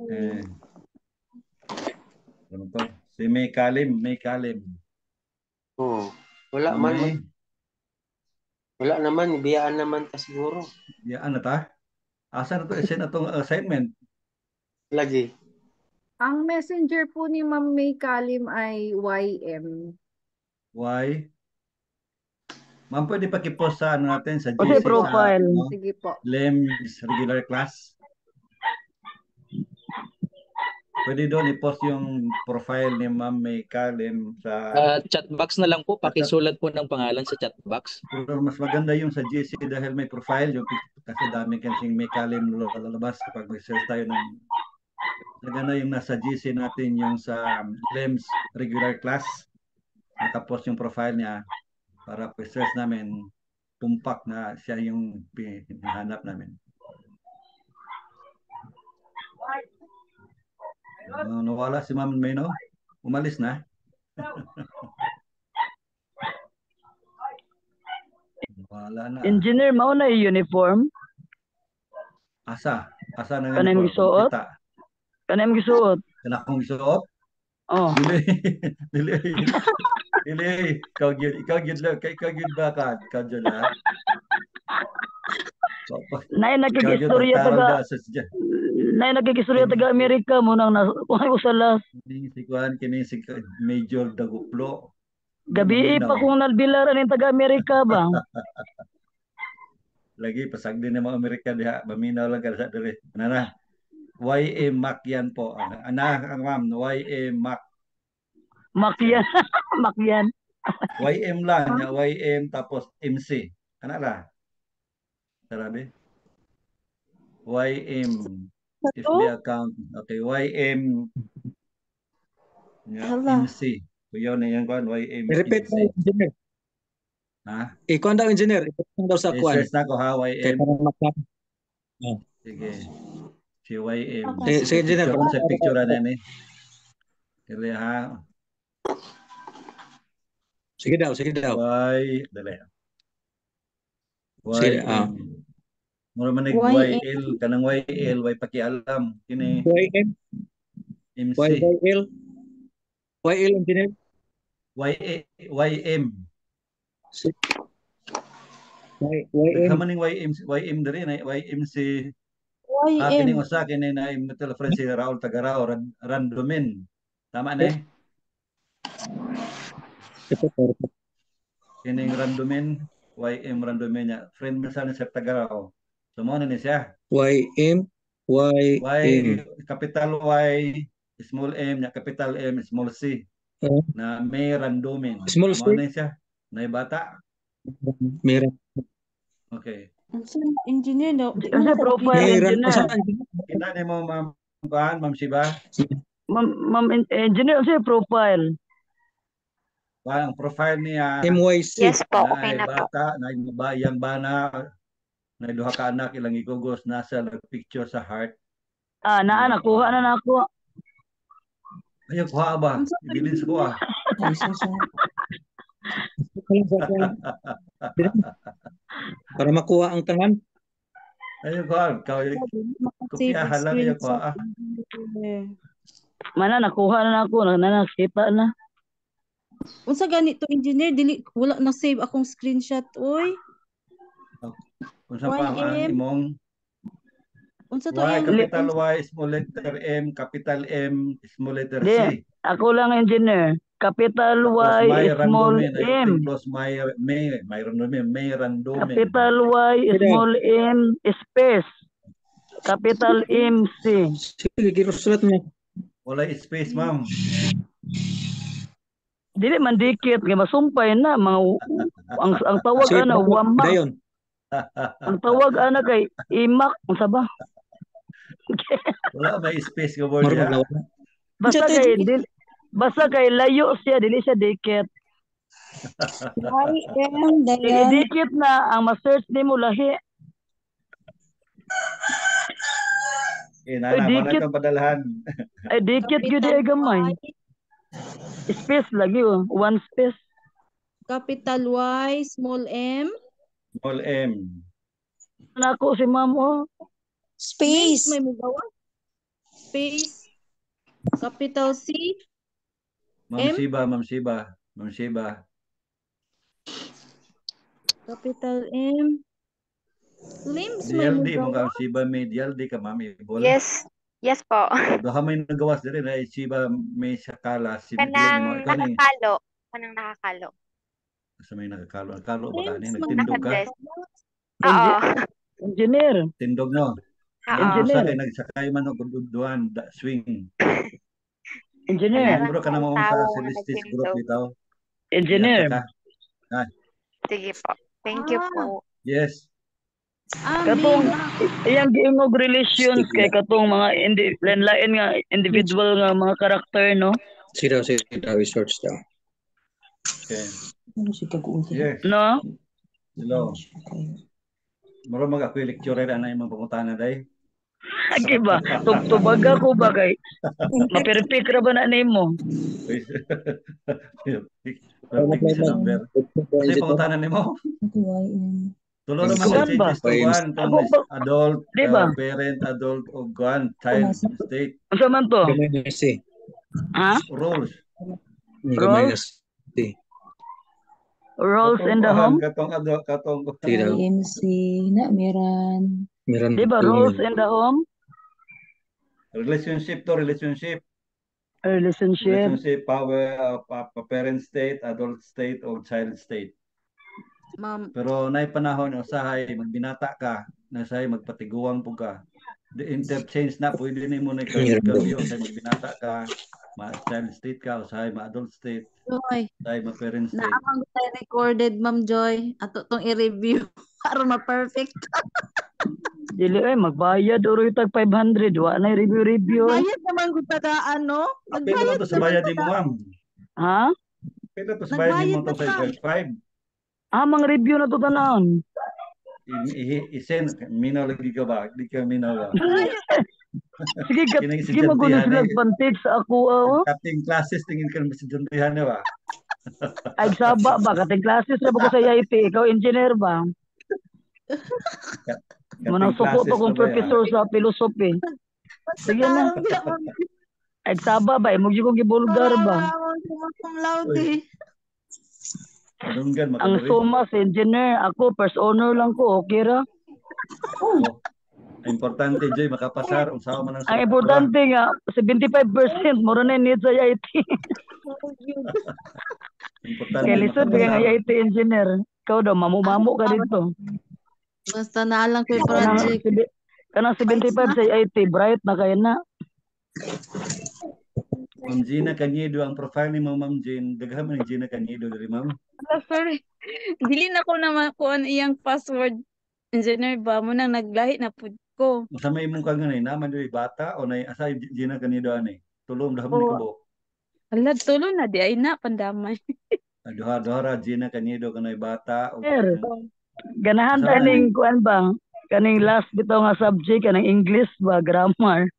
Eh, ano to? Si May Kalim, May Kalim. Oh, wala Ma'am man. May, Wala naman. Biyaan naman ta siguro. ya, ano ta? Asa na to? Send na tong assignment. Lagi. Ang messenger po ni Ma'am May Kalim ay YM. Why? Ma'am, pwede pakipost sa ano natin, sa Sige Kasi GC, po. sa profile. ano, Sige po. LEMS regular class. Pwede doon i-post yung profile ni Ma'am May Kalim sa... Chat box na lang po, pakisulat po ng pangalan sa chat box. Pero mas maganda yung sa GC dahil may profile yung kasi dami kasing May Kalim lalabas kapag mag-search tayo ng maganda yung nasa GC natin yung sa LEMS regular class. Nakapos yung profile niya para search namin tumpak na siya yung hinahanap namin. Nawala si Ma'am May, no? Umalis na. Wala na. Engineer, mauna yung uniform. Asa na Kanang uniform. gisuot? Kita. Kanang gisuot. Kana akong gisuot. Oh. Dili. Ikaw gid ba ka? Ikaw gid ha? Nay nakikistorya taga Nay nakikistorya taga Amerika mo nang kuha ko sa las. Kini si Major Daguplo. Gabi pa kung nalbilaran ng taga Amerika ba? Lagi pasag din ng mga Amerika diha, maminaw lang kada sa diri. Ana YA Mac yan po. Ana ma'am, YA Mac. Makyan. Makyan. YM lang, YM tapos MC. Ana la. Sarabi. YM FB account. Okay, YM MC. So yun na yan kwan, YM Repeat mo, MC. engineer. Ha? Ikaw daw, engineer. Ikaw daw sa kwan. I-search na ko ha, YM. Oh. Sige. Si YM. Sige, engineer. Sa picture na yan eh. Sige ha. Sige daw, sige daw. Dali. Sige, YM. Mura manig YL, kanang YL, way pakialam. Kini YM. MC. YL. YL, engineer. YM. YM. Maning YM diri na YMC. YM. Kini usa kini na mutual friend si Raul Tagarao Randomin. Tama na eh. Kini Randomin, YM Randomin niya. Friend mo sa Tagarao. So mo na ni siya. YM. Capital Y, small M, niya capital M, small C. Na may randomin. Small C. Mo na siya. Na bata. Meron. Okay. Engineer daw. Kasi profile engineer. Kita ni mo Ma'am Shiba? Ma'am engineer kasi profile. Ang profile niya. MYC. Yes po, okay na po. Bata, yang bana, na duha ka anak, ilang igugos, nasa picture sa heart. Nakuha na nako. Ayaw, kuha ba? Ibilin sa kuha. Para makuha ang tangan. Ayaw, kuha. Kopyahan lang ayaw, kuha. Mana nakuha na nako, nakita na. Unsa ganito engineer dili wala na save akong screenshot oy. Unsa pa ang imong unsa to Y, capital Y, small letter M, capital M, small letter C. Ako lang engineer. Capital Y, small M. Plus may randomin, may randomin. Capital Y, small M, space. Capital M, C. Sige, girusulat mo. Wala space, ma'am. Dili man dikit, kaya masumpay na. Ang tawag ana, wamak. Ang tawag ana kay imak. Ang saba. Wala may space ka board ya. Basta kay layo siya, dili siya dikit. Dikit na ang ma-search nimo lahi. Dikit kang padalhan. Ay dikit gyud ay gamay. Space lagi one space. Capital Y, small M. Small M. Nako si ma'am Space. May mugawa. space, capital C, Ma'am M? Shiba, Ma'am Shiba, Ma'am Shiba. capital M. Limbs may DLD mo nagawa. ka Shiba may DLD ka ma'am ibol. Yes. Yes po. Duha may nagawas diri na Shiba may sakala si dili mo Kanang ikaw ni nakakalo. Kanang nakakalo. sa may nakakalo. Kalo ba Limbs kani may nagtindog ka? Nakadress. nagawa. Oo. Engineer. Tindog no. Oo. Engineer. Sa kay nagsakay man og duduan swing. Engineer. Membro ka na mo sa Tao Celestis nagtindog. group bitaw. Engineer. Iyata ka. Sige po. Thank you po. Yes. Katong iyang giingog relations kay katong mga lain nga individual nga mga karakter no. Sit down, research daw. Okay. Ano si Kaguunti? Yes. No? Hello. Muro mag ako lecturer ana imong pangutana day. Agi ba? Tubaga ko ba kay maperfect ra ba na nimo? Perfect sa number. Kasi pangutana nimo. Tulo naman sa Kuan ba? changes to one Ako kung ba- adult, Di ba? parent, adult, o one, child, state, Unsa man to? Gamay na C. Ha? rules. Gamay na C. Roles in the home? Katong adult, katong Sit down. IMC na meron. Meron Di ba roles in the home? relationship to relationship. Relationship. Relationship, power, parent state, adult state, o child state. Ma'am, Pero nay panahon usahay magbinata ka, nasahay magpatiguang po ka. The interchange na pwede nimo na kambyo sa magbinata ka, child state ka, usahay adult state, Joy, usahay parent state. naamang tayo recorded, Ma'am Joy. Ato tong i-review para ma-perfect. Dili ay magbayad oro tag 500 wa na review. Bayad naman kung tagaan, no? Pwede mo to sa bayad mo, ma'am. Ha? Pwede to sa bayad mo to Nagbayad sa 5. Mang review na to tanan. Isen, minaw lagi ka ba? Di ka minaw ba? Sige sige magulo sila advantage sa ako oh. Cutting classes, tingin ka naman sa juntihan na ba? Ay saba ba kating classes na ba ko sa IT ikaw engineer ba? Manang suko to kung professor sa philosophy. Sige na. Ay saba ba mo gyud kong gibulgar ba? Cum laude. Dunggan, Ang makaduri. sumas engineer ako first honor lang ko okay ra. Importante, Joy, makapasar. Usawa man Ang importante nga 75% mura na need sa IT. Importante. Kaya lisod ka nga IT engineer. Ikaw daw mamu-mamu ka dito. Basta naalang ko yung project. Kanang 75 sa IT bright na kaya na. Ma'am Gina Canido, ang profile ni Ma'am Jean. Daghan man ni Gina Canido diri, ma'am. Sorry. Dili na ko naman kuan iyang password. Engineer ba mo nang naglahi na pud ko. Sa may imong kaganay, naman diri bata o nay asa Gina Canido ani? Tulom dahom ni kubo. Ala tulo na di ay na pandamay. Duha ra Gina Canido kanay bata o Sir, ganahan ta ning kuan ba? Kaning last bitaw nga subject kanang English ba grammar.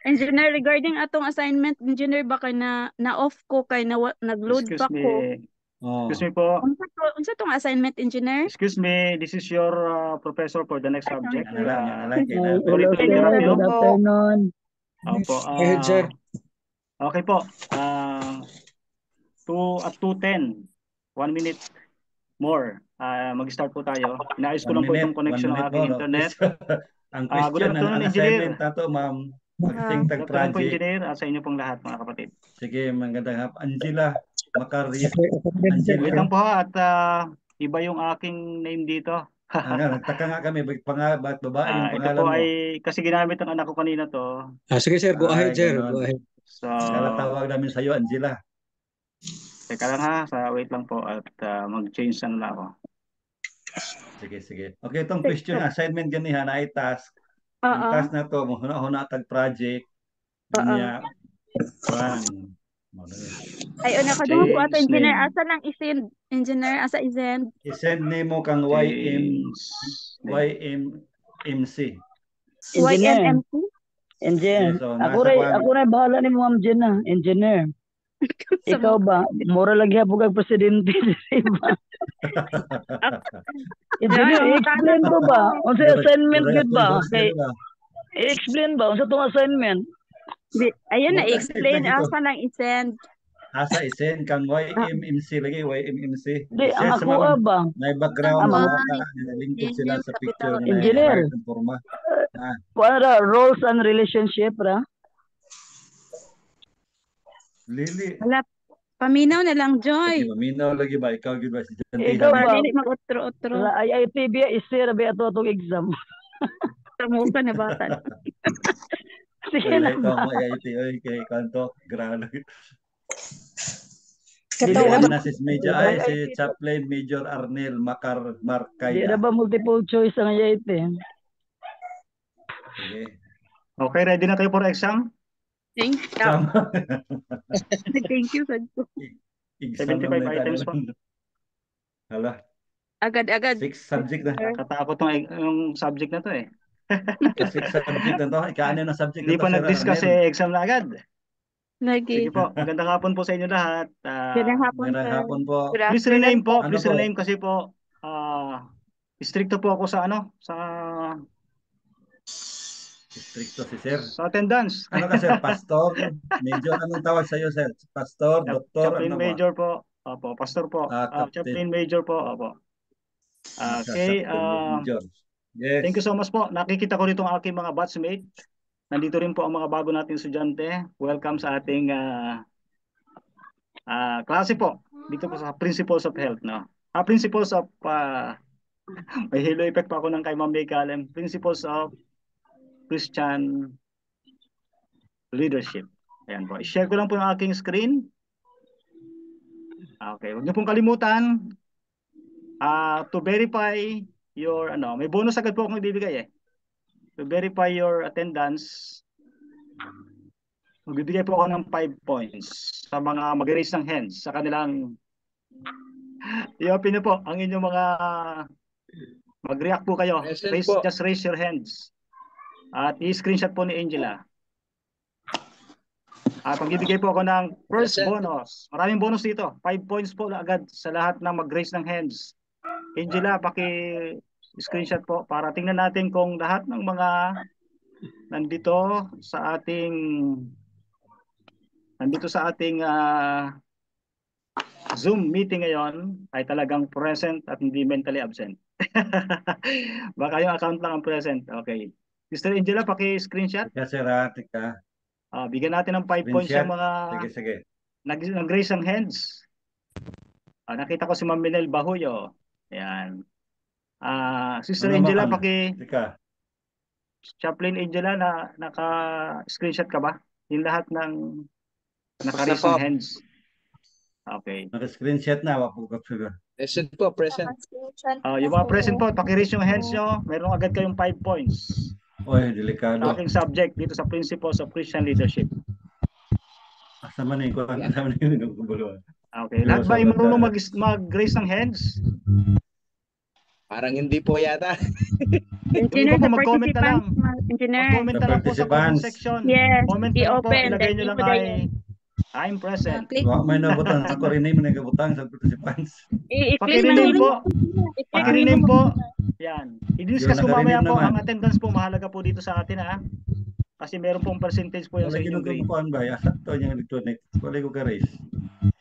Engineer, regarding atong assignment, engineer ba kay na-off ko kay nag-load pa ko. Oh. Excuse me po. Unsa tong assignment, engineer? Excuse me, this is your professor for the next subject. Ano lang Sorry to Sir, interrupt you. good afternoon. Opo. Sir. Okay po. 2:10. 1 minute more. Mag-start po tayo. Inaayos ko lang po itong connection ng aking internet. Ang Good question, afternoon, ang engineer. assignment nato, ma'am. Acting tag Good afternoon po, project. engineer, at sa inyo pong lahat, mga kapatid. Sige, magandang hap. Angela Macaria. Wait lang po ha, at iba yung aking name dito. Nagtaka nga kami, ba't babae yung Ito pangalan po mo? ay, kasi ginamit ng anak ko kanina to. Sige sir, go ahead sir. Ganon. Go ahead. So, Kala tawag namin sa iyo, Angela. teka lang ha, wait lang po at mag-change na lang ako. Sige. Okay, itong question, assignment ganihan ay task. Ang task na to, huna tag project. Niya, Ay, una ka doon po ato, engineer. Asa lang isend, engineer? Asa isend? I-send nimo kang YMMC. YNMC? Engineer. Yes, so, Ako na bahala ni Ma'am Gina, engineer. Ikaw ba? Mura lagi hapon kag presidente ba? Engineer, explain mo ba? Unsa assignment gyud ba? I-explain ba? Unsa tong assignment? Ayun na, Wala, explain. lagi to. Asa lang i-send. Asa isen kang YMMC lagi, YMMC. Di, ang I-share sa ako mga ba? may background Ang mga lingkod sila sa picture na engineer. ng forma. Para roles and relationship ra. Lili. Wala, paminaw na lang, Joy. Lagi maminaw lagi ba ikaw gid ba si Janty? Ikaw ba? Dili mag-utro-utro. Sa IIT biya isir ba ato atong exam. Tamo ka na bata. Sige Wala na ito ba? mo IT oy kay kanto grabe. Dili Dili na na ba, si Media ay si Chaplain Major Arnel Makar di Marcaya. na ba multiple choice ang IIT? Sige. Okay, ready na kayo for exam? Thank you. Tama. Thank you, Sadko. Exam 75 naman items tayo. po. Hala, Agad-agad. 6 subject na. Nakatakot yung subject na to eh. Ika-6 subject na to. Ika-ano na subject Hindi na to, pa Sir nag-discuss Arnel? exam na agad. Lagi. Sige po, magandang hapon po sa inyo lahat. Magandang hapon, Magandang sir. hapon po. Good Please afternoon rename po, Ano please po? rename kasi po stricto po ako sa Stricto si Sir. sa attendance. Ano ka, Sir? Pastor? Major? Anong tawag sa iyo, Sir? Pastor? Doktor? Chaplain Ano ba? Major po. Opo, pastor po. Captain. Chaplain Major po. Opo. Okay, Chaplain Major. Yes. thank you so much po. Nakikita ko rito ang aking mga batchmate. Nandito rin po ang mga bago nating estudyante. Welcome sa ating klase po. Dito po sa Principles of Health, no? Principles of may halo effect pa ako ng kay Ma'am May Calem. Principles of Christian Leadership. Ayan po. I-share ko lang po ang aking screen. Okay, huwag niyo pong kalimutan to verify your may bonus agad po akong ibibigay eh. To verify your attendance, magbibigay po ako ng 5 points sa mga mag-raise ng hands sa kanilang i-open niyo po ang inyong mga mag-react po kayo. Just raise your hands. At i-screenshot po ni Angela. At magbibigay po ako ng first bonus. Maraming bonus dito. 5 points po agad sa lahat ng mag-raise ng hands. Angela, paki-screenshot po para tingnan natin kung lahat ng mga nandito sa ating Zoom meeting ngayon ay talagang present at hindi mentally absent. Baka yung account lang ang present. Okay. Sister Angela, paki-screenshot. Tika, Sir. Tika. Bigyan natin ng 5 points yung mga Sige. nag-raise ang hands. Nakita ko si Ma'am Minel Bahuyo. Ayan. Sister Ano Angela, naman? Tika. Chaplain Angela, naka-screenshot ka ba? Yung lahat ng naka-raise po. ng hands. Okay. Naka-screenshot na. Wapugap siguro. Present po, present. Yung mga present po, paki-raise yung hands nyo. Meron agad kayong 5 points. Oy, delikado. Sa aking subject dito sa Principles of Christian Leadership. Asa man yung kuhan? Asa man yung guguluhan? Okay. Lahat ba ay marunong mag-raise ng hands? Parang hindi po yata. Engineer, Yung iba sa po, mag-comment na lang. participants. Engineer. Comment na lang po sa comment Participants. section. Yes. Comment na lang po. I-open. Ilagay nyo lang ay I'm present. Wa may nabutang ako rin mo nagabutang sa participants. I-click na Paki-rename po. I-click Paki-rename po. Yan. I-discuss Yung ko mamaya naka-rename po. naman. Ang attendance po mahalaga po dito sa atin Kasi meron pong percentage po yan sa Wala inyong grade. ginugupuan ba? Asa to yung electronic. Wala ko ka-raise.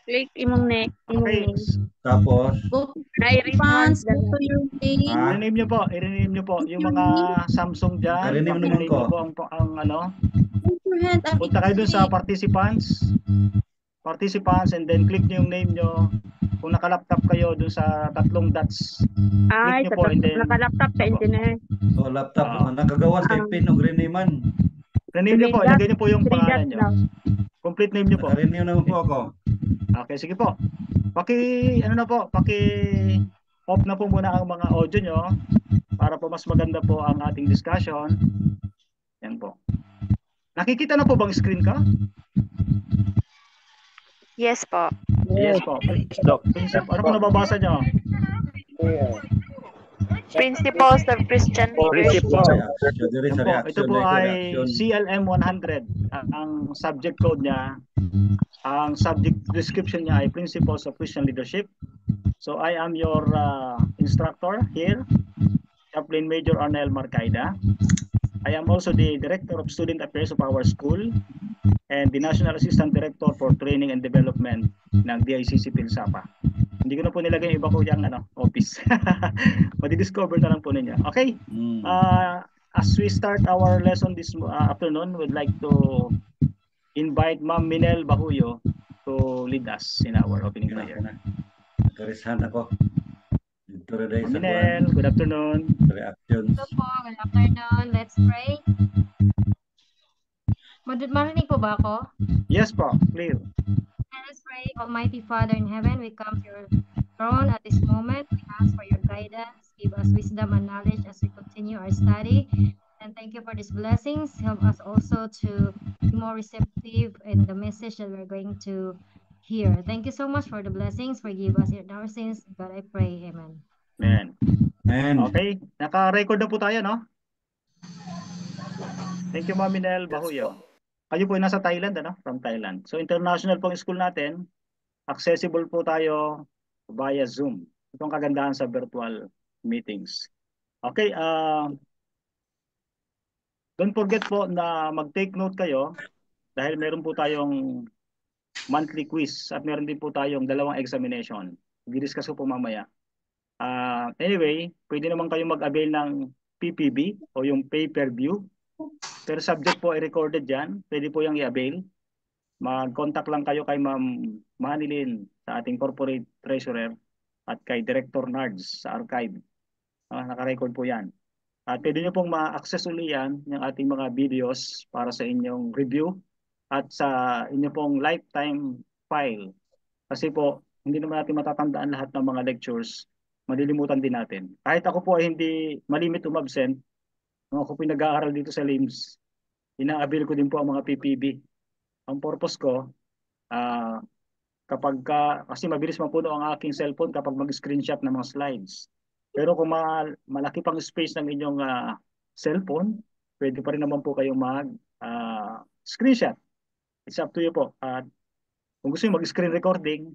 Click imong neck. Okay. Tapos, Response. I-rename nyo po. I-rename nyo po. Yung mga Samsung dyan. I-rename naman Paki-rename ko. nyo po ang punta kayo dun sa participants. And then click nyo yung name nyo. Kung naka-laptop kayo dun sa 3 dots. Ay, Click nyo sa po and then naka-laptop ka, engineer. o laptop, nakagawas kay pin o renamean. rename nyo po. Ilagay nyo po yung 3 pangalan dots nyo. lang. Complete name nyo po. Naka-renew naman po ako. Okay, sige po. Off na po muna ang mga audio nyo para po mas maganda po ang ating discussion. Yan po. Nakikita na po bang screen ka? Yes po. Yes po. Ano po nababasa nyo? Principles of Christian Leadership. Ito po ay CLM 100. Ang subject code niya, ang subject description niya ay Principles of Christian Leadership. So I am your instructor here, Chaplain Major Arnel Marcaida. I am also the Director of Student Affairs of our school and the National Assistant Director for Training and Development ng DICC PhilSAPA. Hindi ko na po nilagay yung iba ko yung office. Madi-discover na lang po ninyo. Okay? As we start our lesson this afternoon, we'd like to invite Ma'am Minel Bahuyo to lead us in our opening prayer. Karisahan ako. Minel, good afternoon. Hello po, good afternoon. Let's pray. Marinig po ba ako? Yes po, clear. Let us pray. Almighty Father in heaven, we come to your throne at this moment. We ask for your guidance. Give us wisdom and knowledge as we continue our study. And thank you for these blessings. Help us also to be more receptive in the message that we're going to hear. Thank you so much for the blessings. Forgive us in our sins. God, I pray. Amen. Amen. Amen. Okay, naka-record na po tayo, no? Thank you, Ma'am Minel Bahuyo. Kayo po ay nasa Thailand, ano? From Thailand. So, international po yung school natin. Accessible po tayo via Zoom. Itong kagandahan sa virtual meetings. Okay, don't forget po na mag-take note kayo dahil meron po tayong monthly quiz at meron din po tayong 2 examination. I-discuss ko po mamaya. Anyway, pwede naman kayong mag-avail ng PPB o yung pay-per-view. Pero subject po ay recorded dyan. Pwede po yung i-avail. Mag-contact lang kayo kay Ma'am Manilin sa ating corporate treasurer at kay Director Nards sa archive. Naka-record po yan. At pwede nyo pong ma-access uli yan yung ating mga videos para sa inyong review at sa inyong pong lifetime file. Kasi po, hindi naman natin matatandaan lahat ng mga lectures. Malilimutan din natin. Kahit ako po ay hindi malimit umabsent, nung ako pinag-aaral dito sa LIMS, ina-avail ko din po ang mga PPB. Ang purpose ko, kasi mabilis mapuno ang aking cellphone kapag mag-screenshot ng mga slides. Pero kung malaki pang space ng inyong cellphone, pwede pa rin naman po kayong mag-screenshot. It's up to you po. Kung gusto nyo mag-screen recording,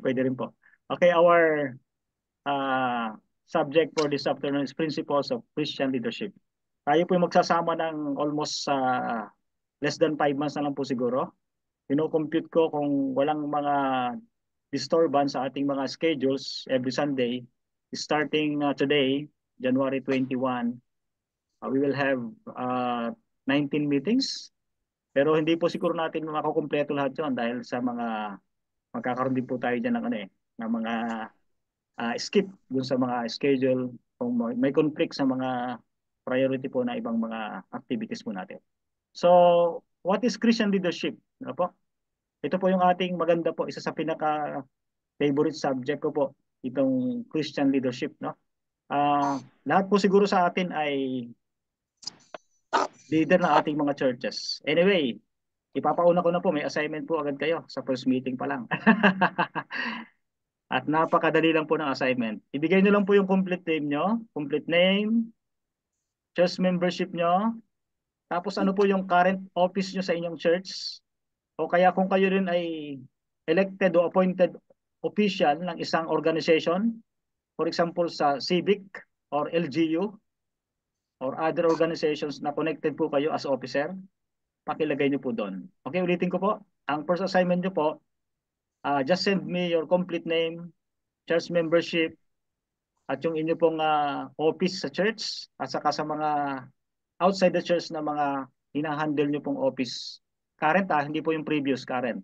pwede rin po. Okay, our subject for this afternoon is Principles of Christian Leadership. Tayo po yung magsasama ng almost less than 5 months na lang po siguro. Compute ko kung walang mga disturbance sa ating mga schedules every Sunday. Starting today, January 21, we will have 19 meetings. Pero hindi po siguro natin makukumpleto lahat yun dahil sa mga magkakaroon din po tayo dyan ng mga skip dun sa mga schedule kung may conflict sa mga priority po na ibang mga activities po natin. So, what is Christian leadership? Ano po? Ito po yung ating maganda po, isa sa pinaka-favorite subject ko po, itong Christian leadership. No? Lahat po siguro sa atin ay leader ng ating mga churches. Anyway, ipapauna ko na po, may assignment po agad kayo sa first meeting pa lang. At napakadali lang po ng assignment. Ibigay nyo lang po yung complete name nyo, complete name, church membership nyo, tapos ano po yung current office nyo sa inyong church, o kaya kung kayo rin ay elected o appointed official ng isang organization, for example sa civic or LGU, or other organizations na connected po kayo as officer, pakilagay nyo po doon. Okay, ulitin ko po. Ang first assignment nyo po, just send me your complete name, church membership, at yung inyo pong office sa church, at saka sa mga outside the church na mga hinahandle nyo pong office. Current hindi po yung previous, current.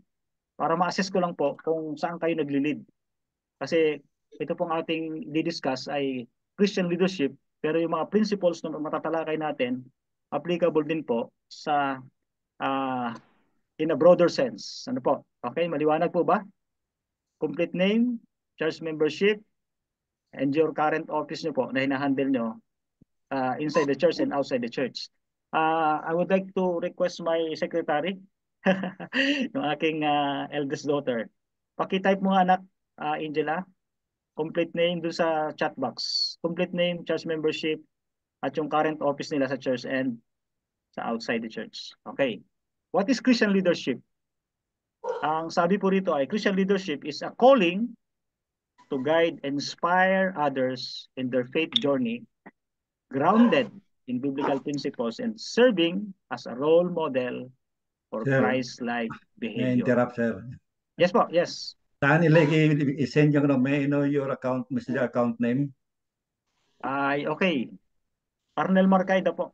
Para ma-assess ko lang po kung saan kayo nagli-lead. Kasi ito pong ating di-discuss ay Christian leadership, pero yung mga principles na matatalakay natin, applicable din po sa in a broader sense. Ano po? Okay, maliwanag po ba? Complete name, church membership, and your current office nyo po na hinahandle nyo inside the church and outside the church. I would like to request my secretary, yung aking eldest daughter. Paki-type mo anak, Angela, complete name dun sa chat box. Complete name, church membership, at yung current office nila sa church and sa outside the church. Okay. What is Christian leadership? Ang sabi po rito ay Christian leadership is a calling to guide and inspire others in their faith journey grounded in biblical principles and serving as a role model for Sir, Christ-like may behavior. interrupt, sir. Yes po, yes. Saan i-send yung may I know your account, Mr. account name? Ay, okay. Arnel Marcaida po.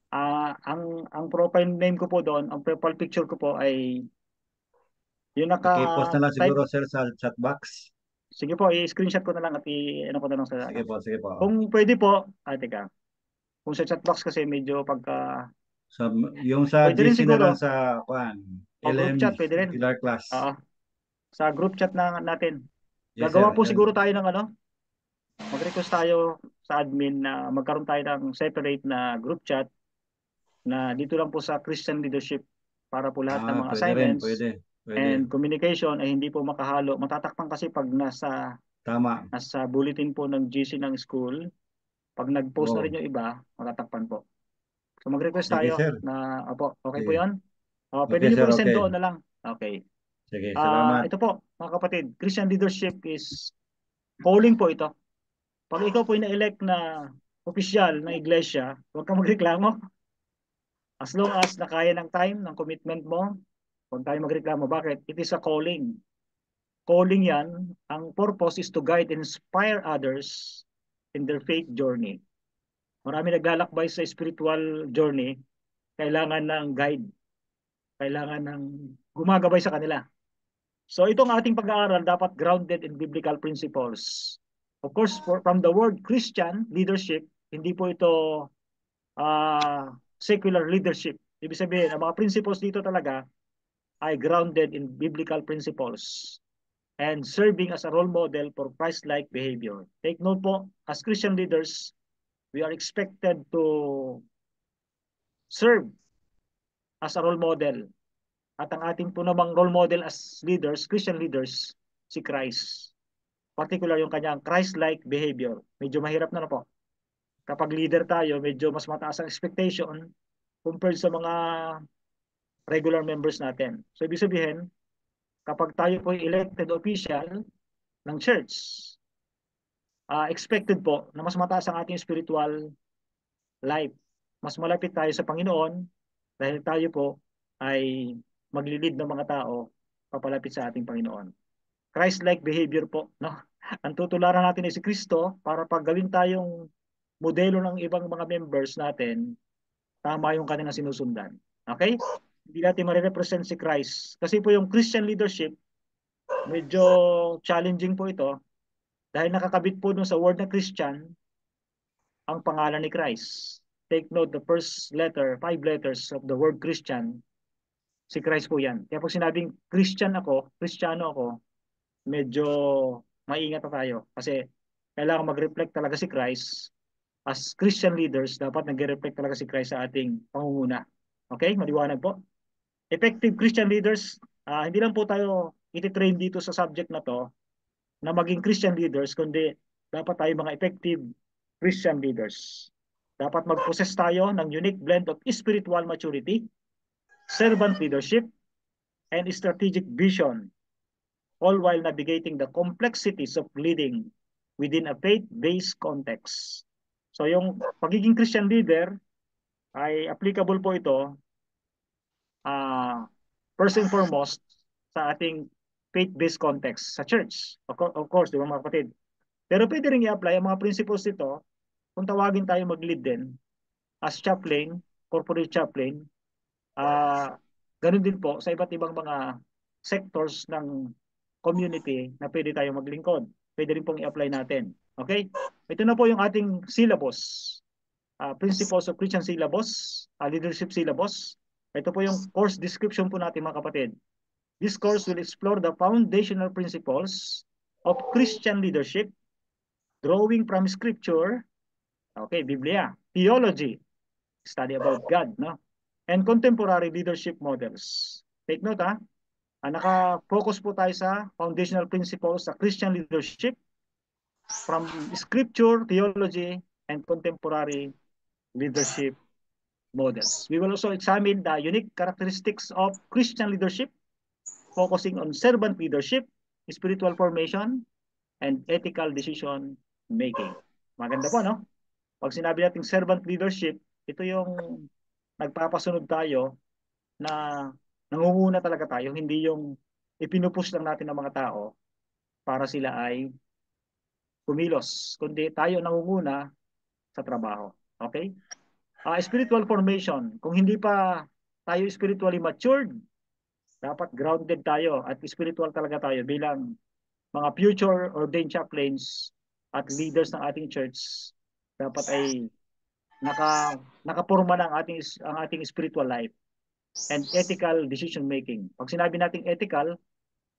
Ang profile name ko po doon, ang profile picture ko po ay yung I-post na lang naka-type. siguro, sir, sa chat box. Sige po, i-screenshot ko na lang at ano ko na lang sa Sige po, sige po. Kung pwede po, teka. Kung sa chat box kasi medyo pagka So, yung sa pwede rin GC na siguro. lang sa Group LM chat, pwede rin. regular class. Sa group chat natin. Yes, Gagawa sir. po siguro tayo ng mag-request tayo sa admin na magkaroon tayo ng separate na group chat na dito lang po sa Christian leadership para po lahat ng mga Pwede rin, assignments pwede. and communication ay hindi po makahalo. Matatakpan kasi pag nasa Tama. bulletin po ng GC ng school, pag nag-post na Oo. rin yung iba, matatakpan po. So mag-request Sige, tayo sir. na, okay Sige. po yun? Pwede Okay, niyo po sir, i-send okay. doon na lang. Okay. Sige, salamat. Ito po, mga kapatid, Christian leadership is calling po ito. Pag ikaw po ina-elect na opisyal ng iglesia, huwag kang magreklamo. As long as nakaya ng time, ng commitment mo, huwag tayo magreklamo. Bakit? It is a calling. Calling yan, ang purpose is to guide and inspire others in their faith journey. Marami naglalakbay sa spiritual journey, kailangan ng guide. Kailangan ng gumagabay sa kanila. So itong ating pag-aaral dapat grounded in biblical principles. Of course, from the word Christian leadership, hindi po ito secular leadership. Ibig sabihin, ang mga principles dito talaga ay grounded in biblical principles and serving as a role model for Christ-like behavior. Take note po, as Christian leaders, we are expected to serve as a role model. At ang ating po namang role model as leaders, Christian leaders, si Christ. Particular yung kanyang Christ-like behavior. Medyo mahirap na po. Kapag leader tayo, medyo mas mataas ang expectation compared sa mga regular members natin. So ibig sabihin, kapag tayo po elected official ng church, expected po na mas mataas ang ating spiritual life. Mas malapit tayo sa Panginoon dahil tayo po ay maglilid ng mga tao papalapit sa ating Panginoon. Christ-like behavior po, no? Ang tutularan natin ay si Kristo para pag gawin tayong modelo ng ibang mga members natin, tama yung kanilang sinusundan. Okay? Hindi natin ma-represent si Christ. Kasi po yung Christian leadership, medyo challenging po ito dahil nakakabit po dun sa word na Christian ang pangalan ni Christ. Take note, the first letter, 5 letters of the word Christian, si Christ po yan. Kaya pag sinabing Kristiyano ako, medyo maingat na tayo. Kasi kailangan mag-reflect talaga si Christ. As Christian leaders, dapat nag-reflect talaga si Christ sa ating pangunguna. Okay? Maliwanag po. Effective Christian leaders, hindi lang po tayo iti-train dito sa subject na to na maging Christian leaders, kundi dapat tayo mga effective Christian leaders. Dapat mag-possess tayo ng unique blend of spiritual maturity, servant leadership, and strategic vision, all while navigating the complexities of leading within a faith-based context. So yung pagiging Christian leader ay applicable po ito first and foremost sa ating faith-based context sa church. Of course, di ba mga kapatid? Pero pwede rin i-apply ang mga principles nito kung tawagin tayo mag-lead din as chaplain, corporate chaplain. Ganun din po sa iba't ibang mga sectors ng community na pwede tayo maglingkod. Pwede rin pong i-apply natin. Okay? Ito na po yung ating syllabus. Principles of Christian syllabus, leadership syllabus. Ito po yung course description po natin mga kapatid. This course will explore the foundational principles of Christian leadership, drawing from scripture, okay, Biblia, theology, study about God, no? And contemporary leadership models. Take note, naka-focus po tayo sa foundational principles sa Christian leadership from scripture, theology, and contemporary leadership models. We will also examine the unique characteristics of Christian leadership, focusing on servant leadership, spiritual formation, and ethical decision making. Maganda po, no? Pag sinabi nating servant leadership, ito yung nagpapasunod tayo na nangunguna talaga tayo, hindi yung ipinupush lang natin ng mga tao para sila ay kumilos, kundi tayo nangunguna sa trabaho. Okay? Spiritual formation. Kung hindi pa tayo spiritually matured, dapat grounded tayo at spiritual talaga tayo bilang mga future ordained chaplains at leaders ng ating church. Dapat ay nakaporma ng ang ating spiritual life and ethical decision making. Pag sinabi nating ethical,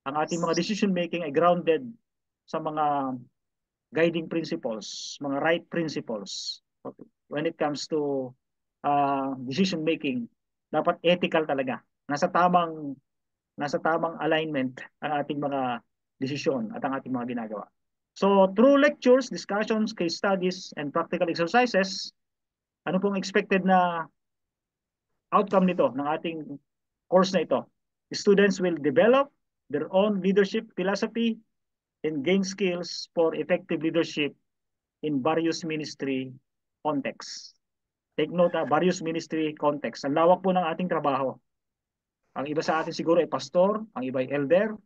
ang ating mga decision making ay grounded sa mga guiding principles, mga right principles. When it comes to decision making, dapat ethical talaga. Nasa tamang alignment ang ating mga desisyon at ang ating mga ginagawa. So through lectures, discussions, case studies, and practical exercises, ano pong expected na outcome nito ng ating course na ito? The students will develop their own leadership philosophy and gain skills for effective leadership in various ministry contexts. Take note, various ministry contexts. Ang lawak po ng ating trabaho. Ang iba sa atin siguro ay pastor, ang iba ay elder,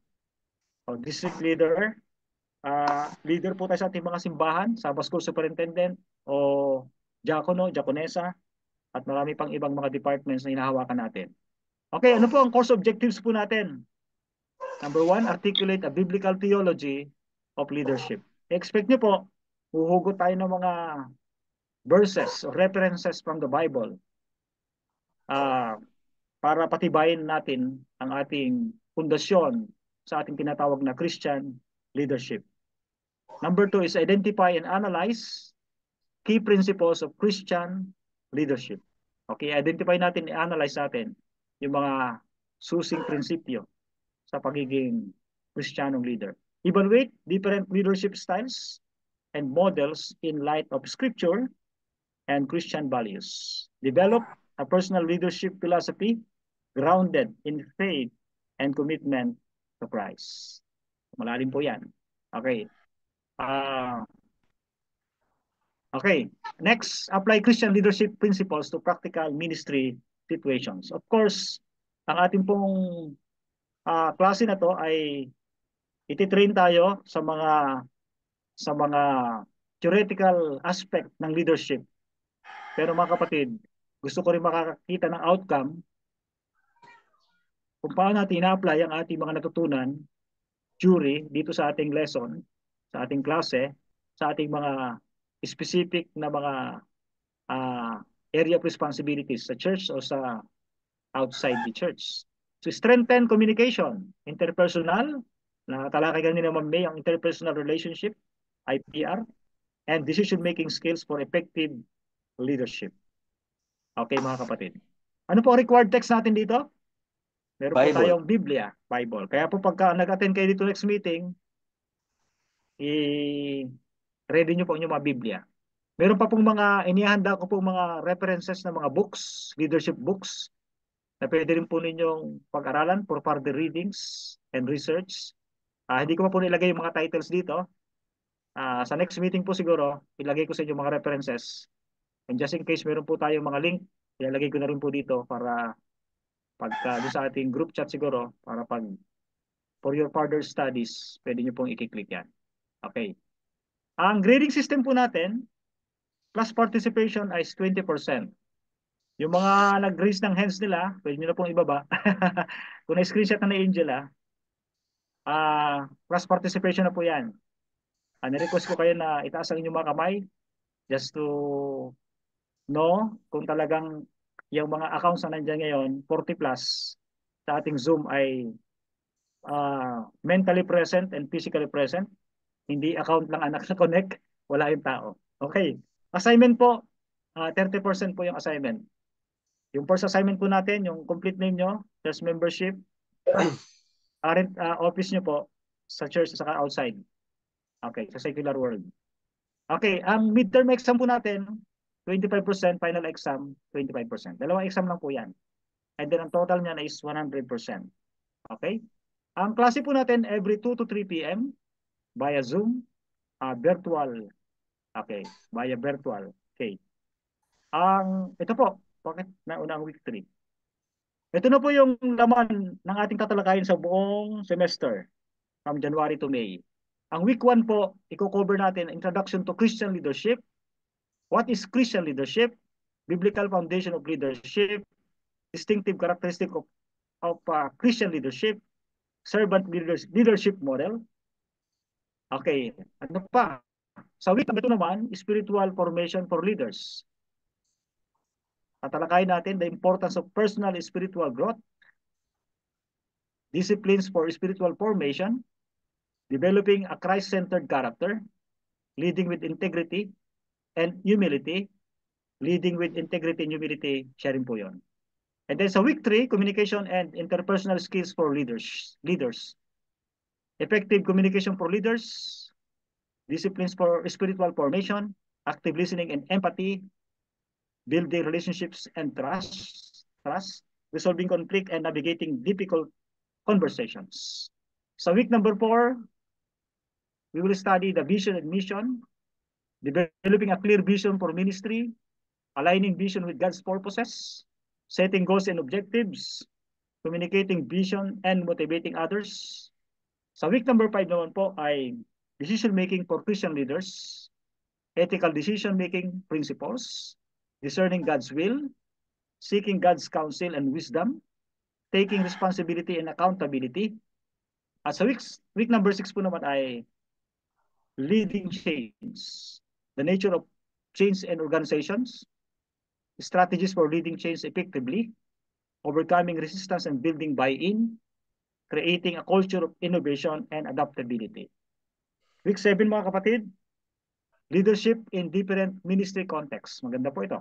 o district leader. Leader po tayo sa ating mga simbahan, Sabbath School Superintendent, o diakono, diakonesa, at marami pang ibang mga departments na hinahawakan natin. Okay, ano po ang course objectives po natin? Number 1, articulate a biblical theology of leadership. Expect nyo po, huhugot tayo ng mga verses or references from the Bible para patibayin natin ang ating pundasyon sa ating tinatawag na Christian leadership. Number 2 is identify and analyze key principles of Christian leadership. Okay, identify natin, i-analyze natin yung mga susing prinsipyo sa pagiging Christianong leader. Evaluate different leadership styles and models in light of Scripture and Christian values. Develop a personal leadership philosophy grounded in faith and commitment to Christ. Malalim po yan. Okay. Okay. Next, apply Christian leadership principles to practical ministry situations. Of course, ang ating pong klase na to ay ititrain tayo sa mga theoretical aspect ng leadership. Pero mga kapatid, gusto ko rin makakita ng outcome kung paano natin ina-apply ang ating mga natutunan dito sa ating lesson, sa ating klase, sa ating mga specific na mga area of responsibilities sa church o sa outside the church. To strengthen communication, interpersonal, natalakay kanina Ma'am May, ang interpersonal relationship, IPR, and decision-making skills for effective leadership. Okay mga kapatid. Ano po ang required text natin dito? Meron po tayong Biblia, Bible. Kaya po pagka nag-attend kayo dito next meeting, ready nyo po yung mga Biblia. Meron pa pong inihanda ko pong mga references na mga books, leadership books, na pwede rin po ninyong pag-aralan for further readings and research. Hindi ko pa po nilagay yung mga titles dito. Sa next meeting po siguro, ilagay ko sa inyo mga references. And just in case meron po tayong mga link, ilalagay ko na rin po dito para pagka sa ating group chat siguro, para for your further studies, pwede nyo pong i-click yan. Okay. Ang grading system po natin, class participation is 20%. Yung mga nag-raise ng hands nila, pwede nyo na pong ibaba. Kung na-screenshot na Angela, class participation na po yan. Nirequest ko kayo na itaas ang inyong mga kamay just to know kung talagang yung mga accounts na nandiyan ngayon, 40 plus sa ating Zoom ay mentally present and physically present. Hindi account lang ang naka-connect, wala yung tao. Okay. Assignment po, 30% po yung assignment. Yung first assignment po natin, yung complete name nyo, church membership, current office nyo po sa church at saka outside. Okay, sa secular world. Okay, ang midterm exam po natin, 25%, final exam, 25%. Dalawang exam lang po yan. And then ang total niyan is 100%. Okay? Ang klase po natin every 2 to 3 p.m. via Zoom, virtual. Okay, via virtual. Okay. Ito po, bakit nauna ang week 3? Ito na po yung laman ng ating tatalakayin sa buong semester from January to May. Ang week 1 po, i-cover natin Introduction to Christian Leadership. What is Christian leadership? Biblical foundation of leadership, distinctive characteristic of Christian leadership, servant leadership model. Okay, ano pa? Sa week na ito naman, spiritual formation for leaders. Tatalakayin natin the importance of personal and spiritual growth, disciplines for spiritual formation, developing a Christ-centered character, leading with integrity and humility, leading with integrity and humility, sharing po yun. And then sa week 3, communication and interpersonal skills for leaders. Effective communication for leaders, disciplines for spiritual formation, active listening and empathy, building relationships and trust, resolving conflict and navigating difficult conversations. So week number 4, we will study the vision and mission, developing a clear vision for ministry, aligning vision with God's purposes, setting goals and objectives, communicating vision and motivating others. Sa week number 5 naman po ay decision-making for Christian leaders, ethical decision-making principles, discerning God's will, seeking God's counsel and wisdom, taking responsibility and accountability. At sa week number 6 po naman ay leading change, the nature of change and organizations, strategies for leading change effectively, overcoming resistance and building buy-in, creating a culture of innovation and adaptability. Week 7 mga kapatid, leadership in different ministry contexts. Maganda po ito.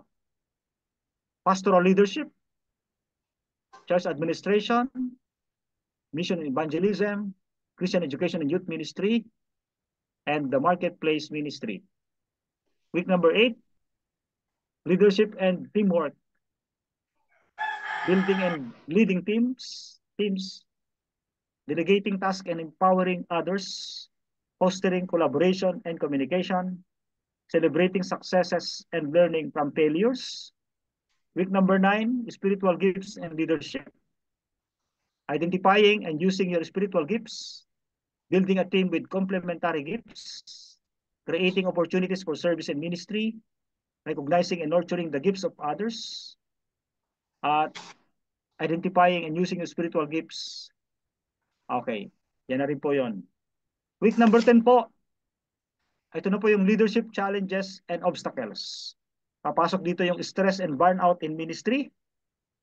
Pastoral leadership, church administration, mission and evangelism, Christian education and youth ministry, and the marketplace ministry. Week number 8, leadership and teamwork, building and leading teams, delegating tasks and empowering others, fostering collaboration and communication, celebrating successes and learning from failures. Week number 9, spiritual gifts and leadership, identifying and using your spiritual gifts, building a team with complementary gifts, creating opportunities for service and ministry, recognizing and nurturing the gifts of others, identifying and using your spiritual gifts. Okay, yan na rin po yun. Week number 10 po, ito na po yung leadership challenges and obstacles. Papasok dito yung stress and burnout in ministry.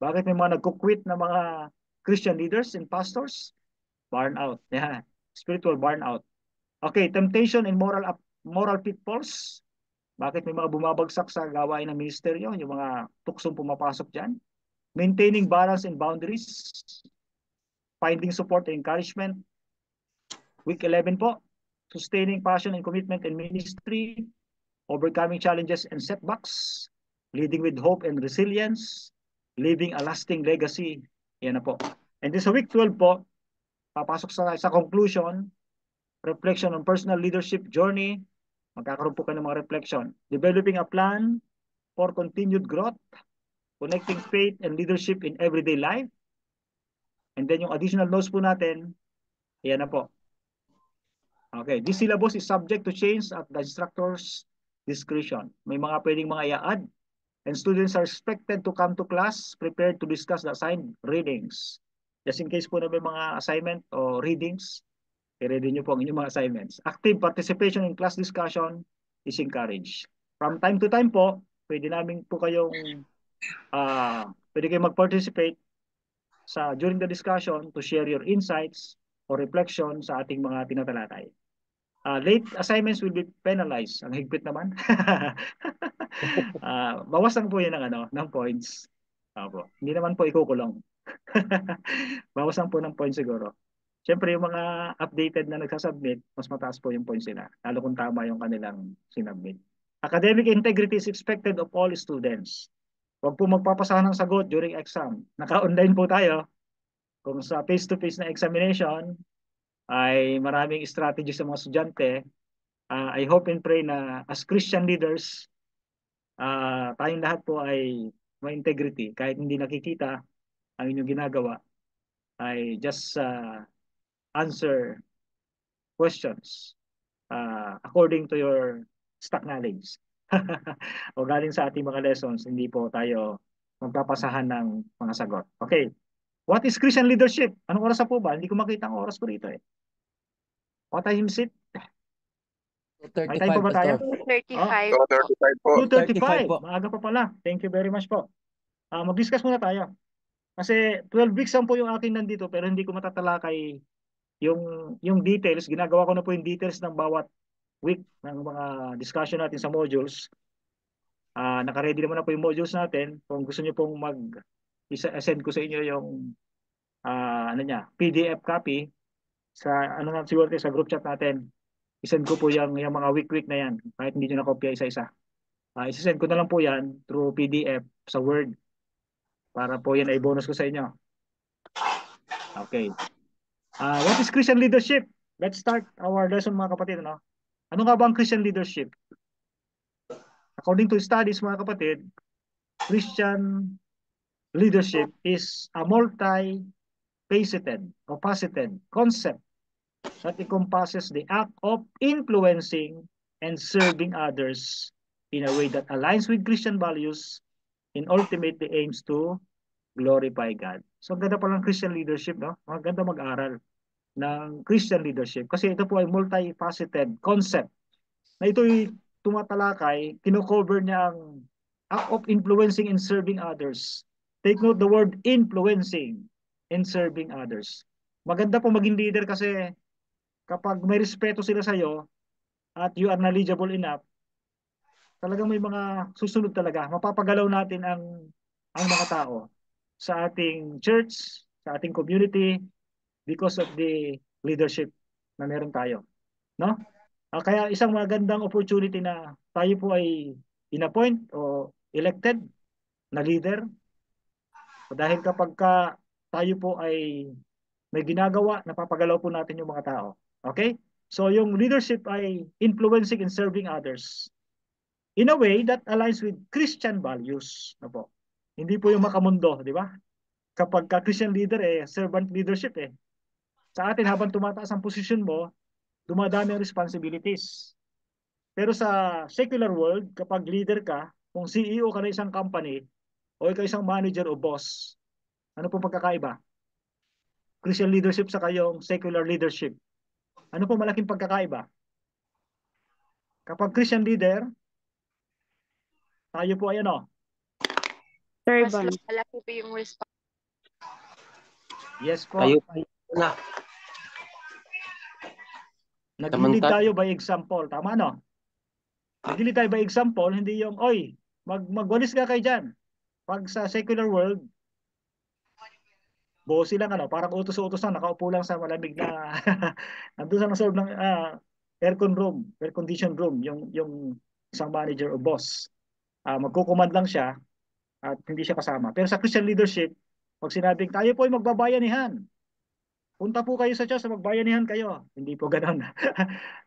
Bakit may mga nagko-quit na mga Christian leaders and pastors? Burnout. Yeah. Spiritual burnout. Okay, temptation and moral pitfalls. Bakit may mga bumabagsak sa gawain ng ministeryo? Yung mga tuksong pumapasok dyan. Maintaining balance and boundaries. Finding support and encouragement. Week 11 po. Sustaining passion and commitment in ministry. Overcoming challenges and setbacks. Leading with hope and resilience. Leaving a lasting legacy. Yan na po. And this week 12 po, papasok sa conclusion, reflection on personal leadership journey. Magkakaroon po kayo ng mga reflection. Developing a plan for continued growth. Connecting faith and leadership in everyday life. And then yung additional notes po natin, yan na po. Okay, this syllabus is subject to change at the instructor's discretion. May mga pwedeng mga i-add. And students are expected to come to class prepared to discuss the assigned readings. Just in case po na may mga assignment o readings, i-ready nyo po ang inyong mga assignments. Active participation in class discussion is encouraged. From time to time po, pwede namin po kayong pwede kayong mag-participate during the discussion to share your insights or reflection sa ating mga tinatalakay. Late assignments will be penalized. Ang higpit naman. Bawasan po yun ng points. Hindi naman po ikukulong. Bawasan po ng points siguro. Siyempre yung mga updated na nagsasubmit, mas mataas po yung points nila. Lalo kung tama yung kanilang sinubmit. Academic integrity is expected of all students. Huwag po magpapasahan ng sagot during exam. Naka-online po tayo. Kung sa face-to-face na examination, ay maraming strategies sa mga estudyante. I hope and pray na as Christian leaders, tayong lahat po ay may integrity. Kahit hindi nakikita ang inyong ginagawa, ay just answer questions according to your stock knowledge. O galing sa ating mga lessons, hindi po tayo magpapasahan ng mga sagot. Okay. What is Christian leadership? Anong oras na po ba? Hindi ko makita ang oras ko rito eh. What time is it? May time pa ba tayo? 2:35. 2:35 po. 2:35. Maaga pa pala. Thank you very much po. Mag-discuss muna tayo. Kasi 12 weeks lang po yung akin nandito pero hindi ko matatalakay yung details. Ginagawa ko na po yung details ng bawat week ng mga discussion natin sa modules. Naka-ready naman na po yung modules natin. Kung gusto niyo pong send ko sa inyo yung PDF copy sa siguro sa group chat natin. I-send ko po yung mga week na yan. Kahit hindi nyo na-copy isa-isa. I-send ko na lang po yan through PDF sa Word. Para po yan ay bonus ko sa inyo. Okay. What is Christian leadership? Let's start our lesson mga kapatid. Ano nga ba ang Christian leadership? According to studies mga kapatid, Christian leadership is a multi-faceted or faceted concept that encompasses the act of influencing and serving others in a way that aligns with Christian values and ultimately aims to glorify God. So ang ganda palang Christian leadership, no? Ang ganda mag-aral ng Christian leadership kasi ito po ay multifaceted concept na ito'y tumatalakay, kino-cover niya ang act of influencing and serving others. Take note the word influencing and serving others. Maganda po maging leader kasi kapag may respeto sila sa iyo at you are knowledgeable enough, talagang may mga susunod talaga. Mapapagalaw natin ang mga tao sa ating church, sa ating community because of the leadership na meron tayo. No? Kaya isang magandang opportunity na tayo po ay in-appoint o elected na leader. Dahil kapag tayo po ay may ginagawa, napapagalaw po natin yung mga tao. Okay? So yung leadership ay influencing and serving others in a way that aligns with Christian values. Po. Hindi po yung makamundo, di ba? Kapag Christian leader servant leadership Sa atin habang tumataas ang posisyon mo, dumadami ang responsibilities. Pero sa secular world, kapag leader ka, kung CEO ka na isang company o ikaw isang manager o boss, ano po pagkakaiba? Christian leadership sa kayong secular leadership. Ano po malaking pagkakaiba? Kapag Christian leader, tayo po ay Mas malaki po yung response. Yes po. Tayo na. Nag-lead tayo by example. Tama Nag-lead tayo by example, hindi yung, oy, magwalis ka kayo dyan. Pag sa secular world, bossy lang parang utos-utos lang, nakaupo lang sa malamig na, nandun sa loob ng air condition room, yung isang manager o boss. Magkukumand lang siya at hindi siya kasama. Pero sa Christian leadership, pag sinabing tayo po ay magbabayanihan, punta po kayo sa Diyos, magbayanihan kayo. Hindi po ganoon.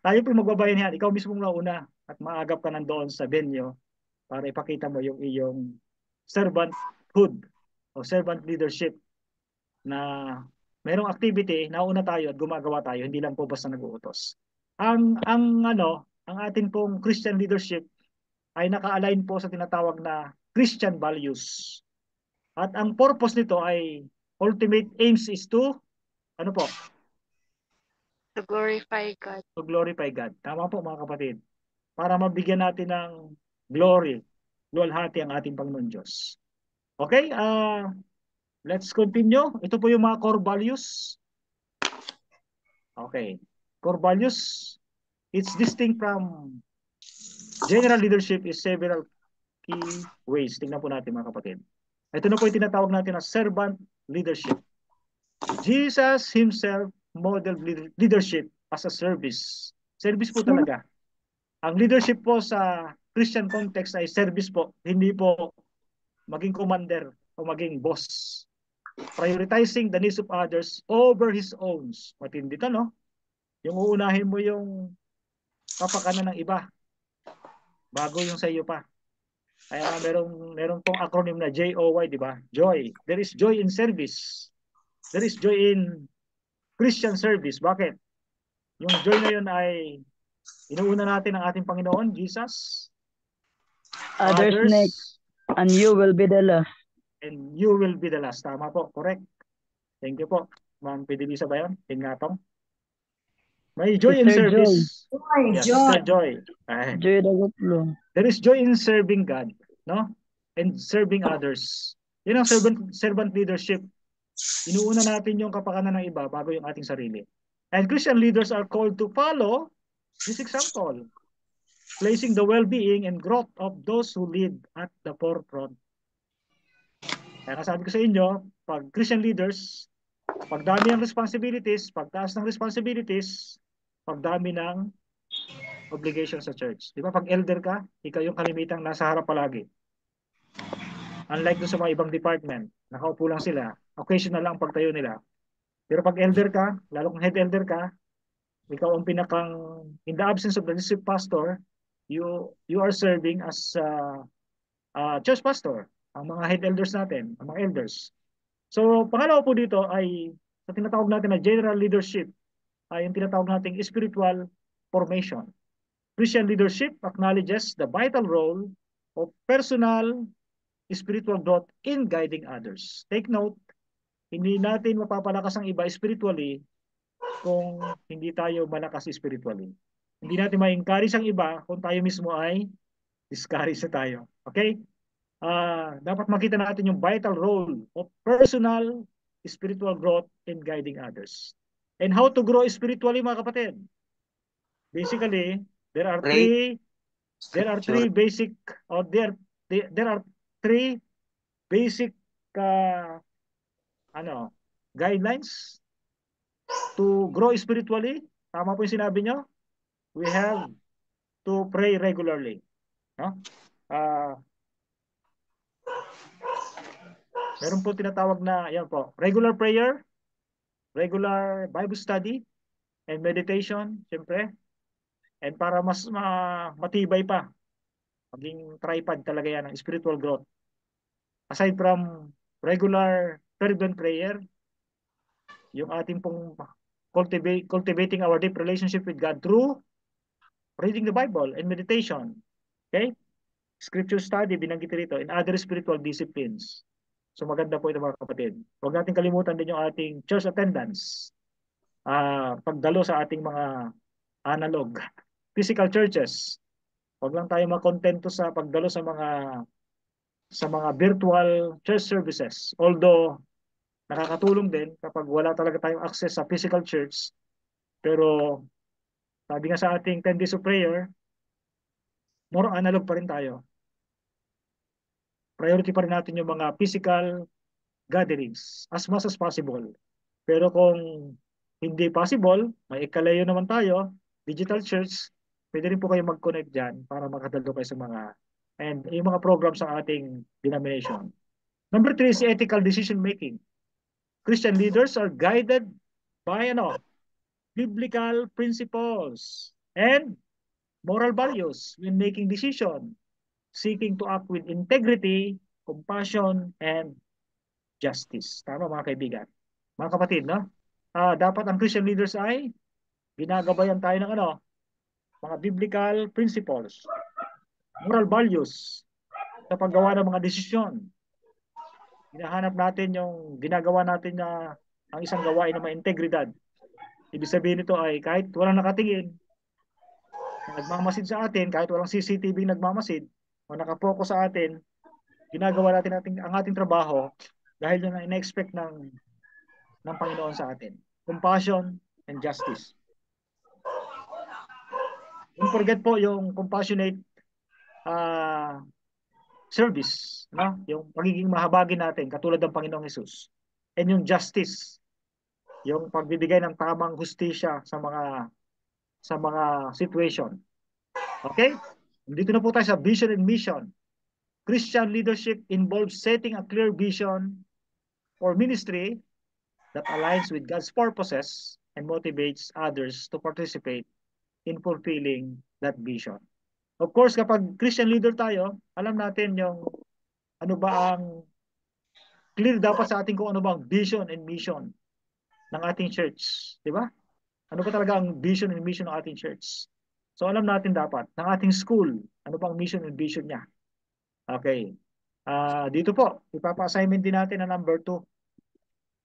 Tayo po magbabayanihan. Ikaw mismo nauna at maagap ka nandoon sa venue para ipakita mo yung iyong servanthood o servant leadership na merong activity, nauna tayo at gumagawa tayo, hindi lang po basta nag-uutos. Ang atin pong Christian leadership ay naka-align po sa tinatawag na Christian values. At ang purpose nito ay ultimate aims is to ano po? To glorify God. To glorify God. Tama po mga kapatid. Para mabigyan natin ng glory, luwalhati ang ating Panginoon Diyos. Okay, let's continue. Ito po yung mga core values. Okay. Core values, it's distinct from general leadership is several key ways. Tingnan po natin mga kapatid. Ito na po yung tinatawag natin na servant leadership. Jesus himself modeled leadership as a service. Service po talaga. Ang leadership po sa Christian context ay service po, hindi po maging commander o maging boss. Prioritizing the needs of others over his own. Matindi to, no? Yung uunahin mo yung kapakanan ng iba bago yung sa iyo pa. Kaya nga meron pong acronym na JOY, di ba? Joy. There is joy in service. There is joy in Christian service. Bakit? Yung joy na yun ay inuuna natin ang ating Panginoon, Jesus. Others next, and you will be the last. And you will be the last. Tama po, correct. Thank you po. Ma'am Pidilisa ba yun? Tingatong. May joy in Sister service. Joy, Yes, joy. Sister Joy. Ay. Joy Dagutlo. There is joy in serving God, no? And serving others. Yan ang servant leadership. Inuuna natin yung kapakanan ng iba bago yung ating sarili. And Christian leaders are called to follow this example, placing the well-being and growth of those who lead at the forefront. Kaya sabi ko sa inyo, pag Christian leaders, pagdami ng responsibilities, pagtaas ng responsibilities, pagdami ng obligation sa church. Di ba? Pag elder ka, ikaw yung kalimitang nasa harap palagi. Unlike dun sa mga ibang department, nakaupo lang sila, occasional lang pagtayo nila. Pero pag elder ka, lalo kung head elder ka, ikaw ang pinakang, in the absence of the district pastor, you are serving as church pastor, ang mga head elders natin, ang mga elders. So, pangalawa po dito ay sa tinatawag natin na general leadership, ay yung tinatawag nating spiritual formation. Christian leadership acknowledges the vital role of personal spiritual growth in guiding others. Take note, hindi natin mapapalakas ang iba spiritually kung hindi tayo malakas spiritually. Hindi natin ma-encourage ang iba kung tayo mismo ay discourage na tayo. Okay? Dapat makita natin yung vital role of personal spiritual growth in guiding others. And how to grow spiritually, mga kapatid? Basically, there are three basic guidelines to grow spiritually. Tama po yung sinabi nyo. We have to pray regularly. No? Meron po tinatawag na, yan po, regular prayer, regular Bible study, and meditation, siyempre. And para mas matibay pa, maging tripod talaga yan ang spiritual growth. Aside from regular fervent prayer, yung ating pong cultivating our deep relationship with God through reading the Bible and meditation. Okay? Scripture study, binanggit rito, and other spiritual disciplines. So maganda po ito, mga kapatid. Huwag natin kalimutan din yung ating church attendance. Pagdalo sa ating mga analog physical churches. Huwag lang tayo makontento sa pagdalo sa mga virtual church services. Although nakakatulong din kapag wala talaga tayong access sa physical church. Pero sabi nga sa ating 10 days of prayer, more analog pa rin tayo. Priority pa rin natin yung mga physical gatherings as much as possible. Pero kung hindi possible, may ikalayo naman tayo, digital church, pwede rin po kayo mag-connect dyan para makadalo kayo sa yung mga programs sa ating denomination. Number 3 is ethical decision making. Christian leaders are guided by biblical principles and moral values when making decision, seeking to act with integrity, compassion, and justice. Tama, mga kaibigan. Mga kapatid, no? Dapat ang Christian leaders ay ginagabayan tayo ng mga biblical principles, moral values sa paggawa ng mga desisyon. Hinahanap natin yung ginagawa natin na ang isang gawain na may integridad. Ibig sabihin nito ay kahit walang nakatingin, nagmamasid sa atin, kahit walang CCTV nagmamasid, o nakapokus sa atin, ginagawa natin ang ating trabaho dahil yun ang ina-expect ng Panginoon sa atin. Compassion and justice. Don't forget po yung compassionate service, no? Yung pagiging mahabagin natin katulad ng Panginoong Hesus. And yung justice, yung pagbibigay ng tamang hustisya sa mga situation. Okay? Dito na po tayo sa vision and mission. Christian leadership involves setting a clear vision for ministry that aligns with God's purposes and motivates others to participate in fulfilling that vision. Of course, kapag Christian leader tayo, alam natin yung ano ba ang clear dapat sa ating kung ano ba ang vision and mission ng ating church. Di ba? Ano ba talaga ang vision and mission ng ating church? So alam natin dapat ng ating school, ano ba ang mission and vision niya. Okay. Dito po, ipapa-assignment din natin na number 2.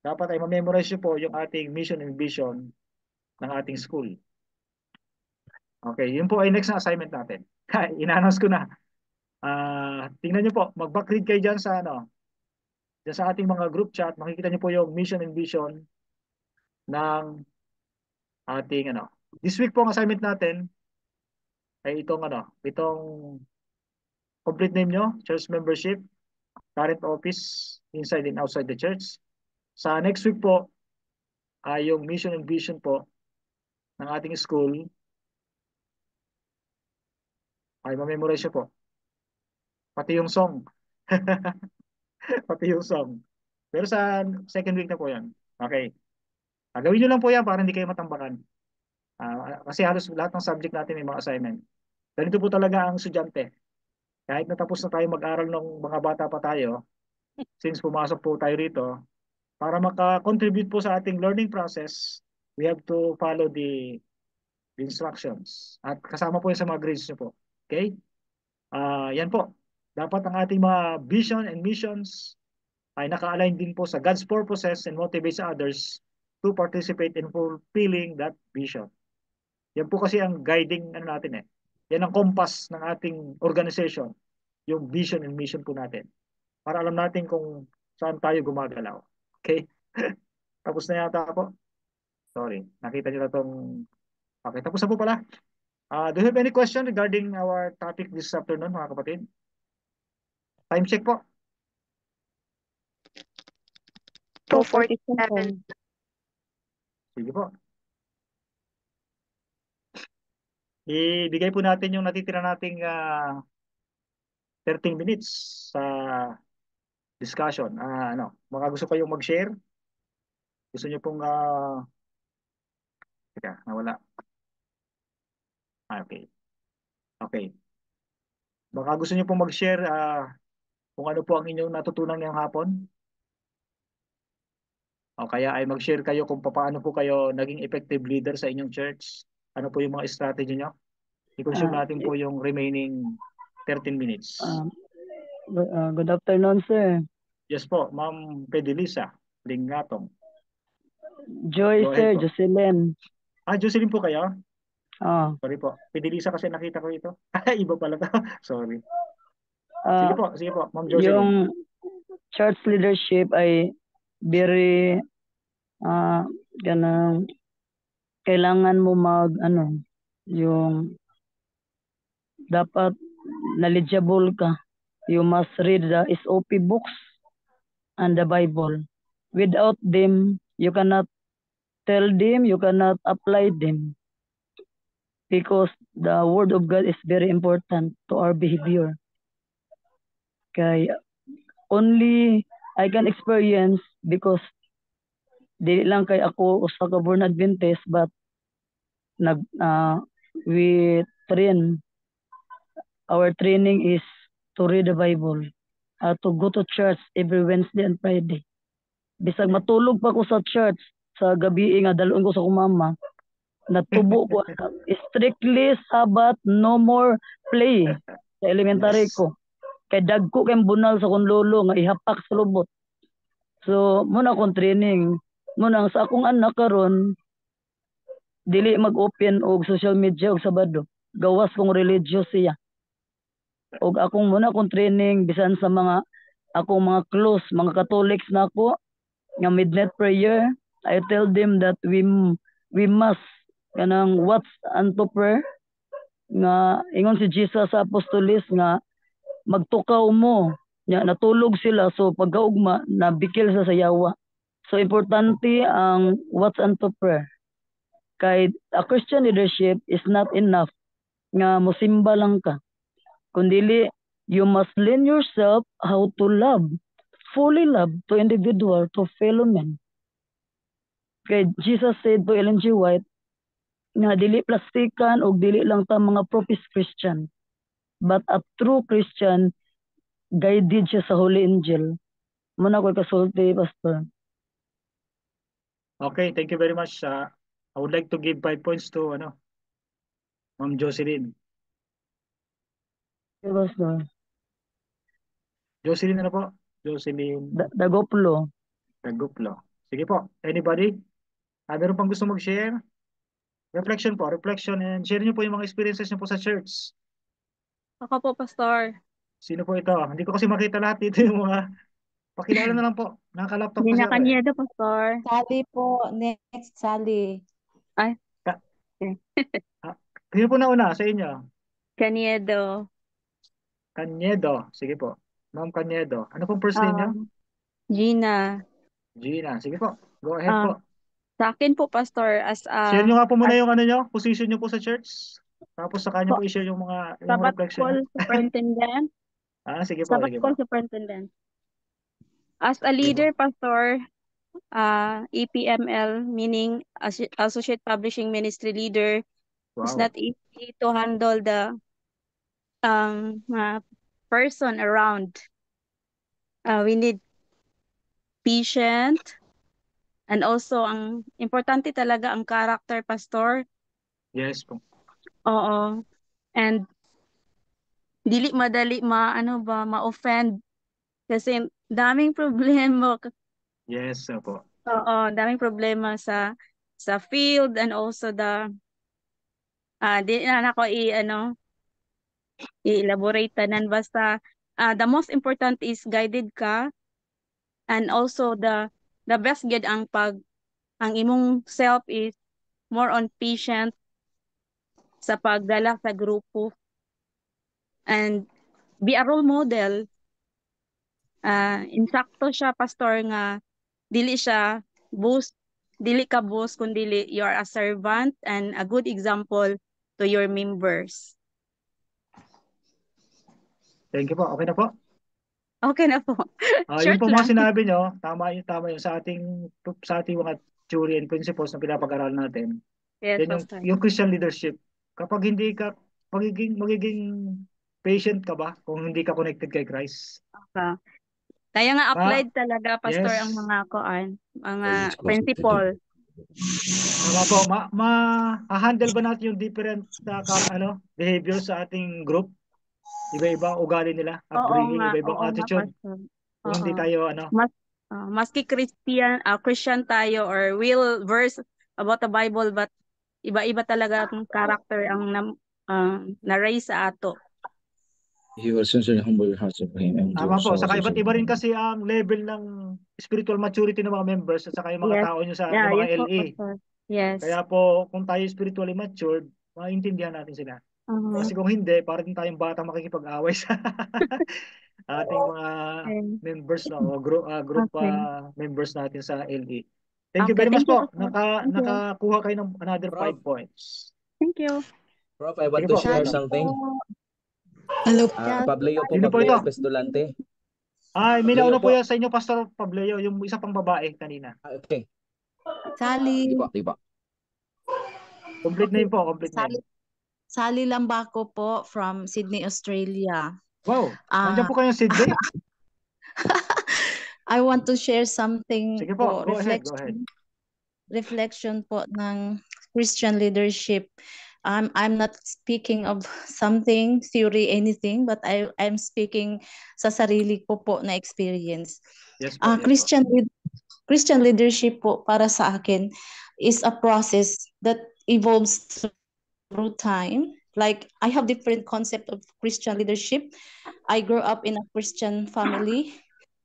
Dapat ay ma-memorize nyo po yung ating mission and vision ng ating school. Okay, yun po ay next na assignment natin. In-announce ko na. Tingnan nyo po, mag-backread kayo dyan sa dyan sa ating mga group chat. Makikita nyo po yung mission and vision ng ating This week po ang assignment natin ay itong complete name nyo, church membership, current office, inside and outside the church. Sa next week po ay yung mission and vision po ng ating school ay ma-memorize nyo po. Pati yung song. Pati yung song. Pero sa second week na po yan. Okay. Gawin nyo lang po yan para hindi kayo matambakan. Kasi halos lahat ng subject natin may mga assignment. Ganito po talaga ang estudyante. Kahit natapos na tayo mag-aral ng mga bata pa tayo, since pumasok po tayo rito, para maka-contribute po sa ating learning process, we have to follow the instructions. At kasama po yan sa mga grades nyo po. Okay? Yan po. Dapat ang ating mga vision and missions ay naka-align din po sa God's purposes and motivates others to participate in fulfilling that vision. Yan po kasi ang guiding natin eh. Yan ang compass ng ating organization, yung vision and mission po natin. Para alam natin kung saan tayo gumagalaw. Okay? Tapos na yata ako. Sorry, nakita niyo na itong... Okay, tapos na po pala. Do you have any question regarding our topic this afternoon, mga kapatid? Time check po. 2:47. Sige po. Ibigay po natin yung natitira nating 13 minutes sa discussion. Mga gusto kayong mag-share? Gusto nyo pong teka, nawala. Okay. Okay. Baka gusto nyo pong mag-share kung ano po ang inyong natutunan ngayong hapon. O kaya ay mag-share kayo kung paano po kayo naging effective leader sa inyong church. Ano po yung mga strategy nyo? I-consume natin po yung remaining 13 minutes. Good afternoon, sir. Yes po, Ma'am Pedelisa Lingatong. Joy, sir, Jocelyn. Jocelyn po kayo? Sorry po. Pedelisa kasi nakita ko ito. Iba pala to. Sorry. Sige po, Ma'am Jocelyn. Yung church leadership ay very kailangan mo yung dapat knowledgeable ka. You must read the SOP books and the Bible. Without them, you cannot tell them, you cannot apply them. Because the Word of God is very important to our behavior. Kaya only I can experience because di lang kay ako usa ka born Adventist, but we train. Our training is to read the Bible, to go to church every Wednesday and Friday. Bisag matulog pa ko sa church sa gabi nga dalon ko sa kumama, natubo ko strictly Sabbath, no more play sa elementary ko. Kay dagko kay bunal sa kon lolo nga ihapak sa lubot. So muna akong training, muna sa akong anak karon dili mag-open og social media og Sabado. Gawas kong religious siya. Og akong muna akong training bisan sa mga akong mga close, mga Catholics na ako nga midnight prayer. I tell them that we must kanang watch unto prayer nga ingon si Jesus sa apostolis nga magtukaw mo nya natulog sila, so pagkaugma nabikil sa sayawa. So importante ang watch unto prayer. Kay a Christian leadership is not enough nga mosimba lang ka, kundili you must learn yourself how to love, fully love to individual, to fellow men. Kay Jesus said to Ellen G. White nga dili plastikan og dili lang ta mga professed Christian, But a true Christian, guided siya sa Holy Angel. Muna ko kasulti, Pastor. Okay, thank you very much. I would like to give 5 points to Ma'am Jocelyn. Okay, Pastor. Jocelyn ano po? Jocelyn Dagoplo. Taguplo. Sige po. Anybody? Meron pang gusto mag-share? Reflection po. Reflection and share niyo po yung mga experiences niyo po sa church. Ako po, Pastor. Sino po ito? Hindi ko kasi makita lahat dito yung mga pakilala na lang po. Naka-laptop Hindi kasi na ako kanya daw, Pastor. Sally po. Next, Sally. Ay. Sino po nauna sa inyo? Caniedo. Caniedo. Sige po. Ma'am Caniedo. Ano pong first name niyo? Gina. Gina. Sige po. Go ahead po. Sa akin po, Pastor, Share nyo nga po muna yung position nyo po sa church. Tapos sa kanya po i-share yung mga Sabat reflection. Call Superintendent. Sige po. Sabat Call Superintendent. As a leader, Pastor, EPML, meaning Associate Publishing Ministry Leader, it's not easy to handle the person around. We need patient, and also ang importante talaga ang character, Pastor. Yes po. Oo. And dili madali ma-offend kasi daming problema. Yes po. Oo, daming problema sa field, and also di na ako i-elaborate tanan, basta the most important is guided ka, and also the best gid ang imong self is more on patient sa pagdala sa grupo, and be a role model. Insakto siya, Pastor, nga dili siya boss, dili ka boss, kundi you are a servant and a good example to your members. Thank you po. Okay na po? Okay na po. Yun po mga sinabi nyo, tama yun sa ating mga theory and principles na pinapag-aralan natin. Yes, Then yung Christian leadership, kapag hindi ka magiging patient ka ba kung hindi ka connected kay Christ? Okay. Kaya nga applied talaga, Pastor, ang mga principle. Tama po. Ma-handle ba natin yung different behavior sa ating group? Iba-iba ugali nila, upbringing, iba-ibang attitude. Kung hindi tayo maski Christian tayo or will verse about the Bible, but iba-iba talaga ang character ang na-raise sa ato. He will sincerely humble your hearts of him. Tama po. Saka iba't iba rin kasi ang level ng spiritual maturity ng mga members at saka yung mga tao nyo sa mga LE. Yes. Kaya po, kung tayo spiritually matured, maintindihan natin sila. Kasi kung hindi, parang tayong batang makikipag-away sa ating mga members o group members natin sa LE. Thank you very much po. Nakakuha kayo ng another 5 points. Thank you. Prof, I want to share something. Hello. Pableo po, Sino po ito? Pestulante. May nauna po yan sa inyo, Pastor Pableo, yung isa pang babae kanina. Okay. Sally. Di ba? Complete name po, complete name. Sally Lambaco po from Sydney, Australia. Wow, nandiyan po kayo sa Sydney? I want to share something. Sige po, go ahead. Reflection po ng Christian leadership. I'm not speaking of something, theory, anything, but I'm speaking sa sarili ko po na experience. Yes, po, Christian leadership po para sa akin is a process that evolves through time. Like, I have different concept of Christian leadership. I grew up in a Christian family,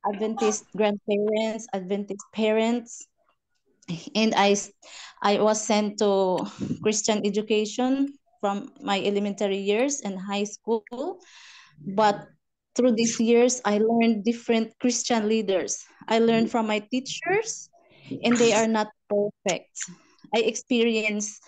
Adventist grandparents, Adventist parents, and I was sent to Christian education from my elementary years and high school. But through these years, I learned different Christian leaders. I learned from my teachers, and they are not perfect. I experience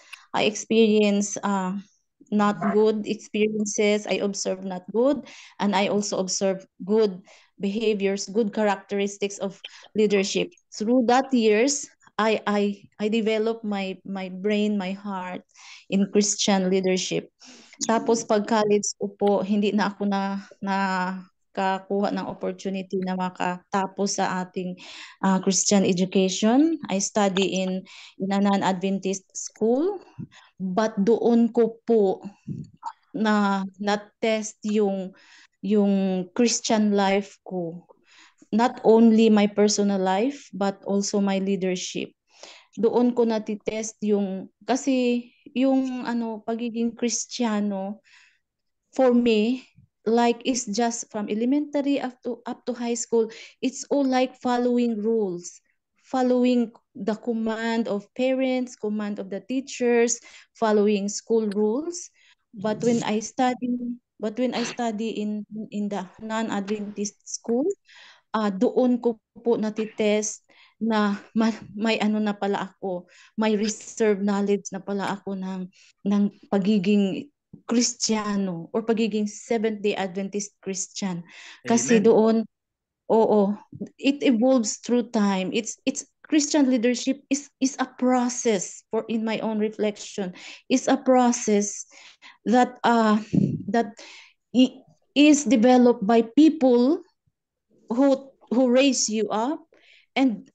not good experiences. I observe not good, and I also observe good behaviors, good characteristics of leadership. Through that years, I developed my brain, my heart in Christian leadership. Tapos pag college ko po, hindi na ako nakakuha ng opportunity na makatapos sa ating Christian education. I study in a non-Adventist school, but doon ko po na-test yung Christian life ko. Not only my personal life, but also my leadership. Doon ko natitest kasi yung pagiging Kristiyano, for me, like it's just from elementary up to high school, it's all like following rules, following the command of parents, command of the teachers, following school rules. But when I study in the non-Adventist school, doon ko po natitest na may ano na pala ako, may reserve knowledge na pala ako ng pagiging Kristiyano or pagiging Seventh-day Adventist Christian. Kasi Amen. doon, oo, it evolves through time. It's Christian leadership is a process, for in my own reflection, is a process that is developed by people who raise you up, and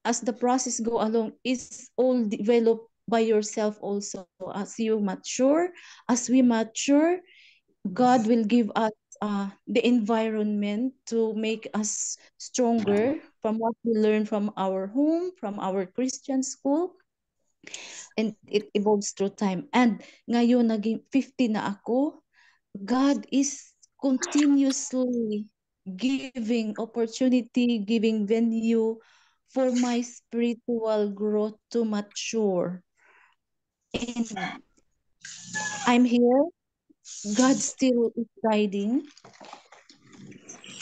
as the process go along, is all developed by yourself also. As we mature, God will give us the environment to make us stronger from what we learn from our home, from our Christian school, and it evolves through time. And ngayon naging 50 na ako, God is continuously giving opportunity, giving venue for my spiritual growth to mature. And I'm here. God still is guiding.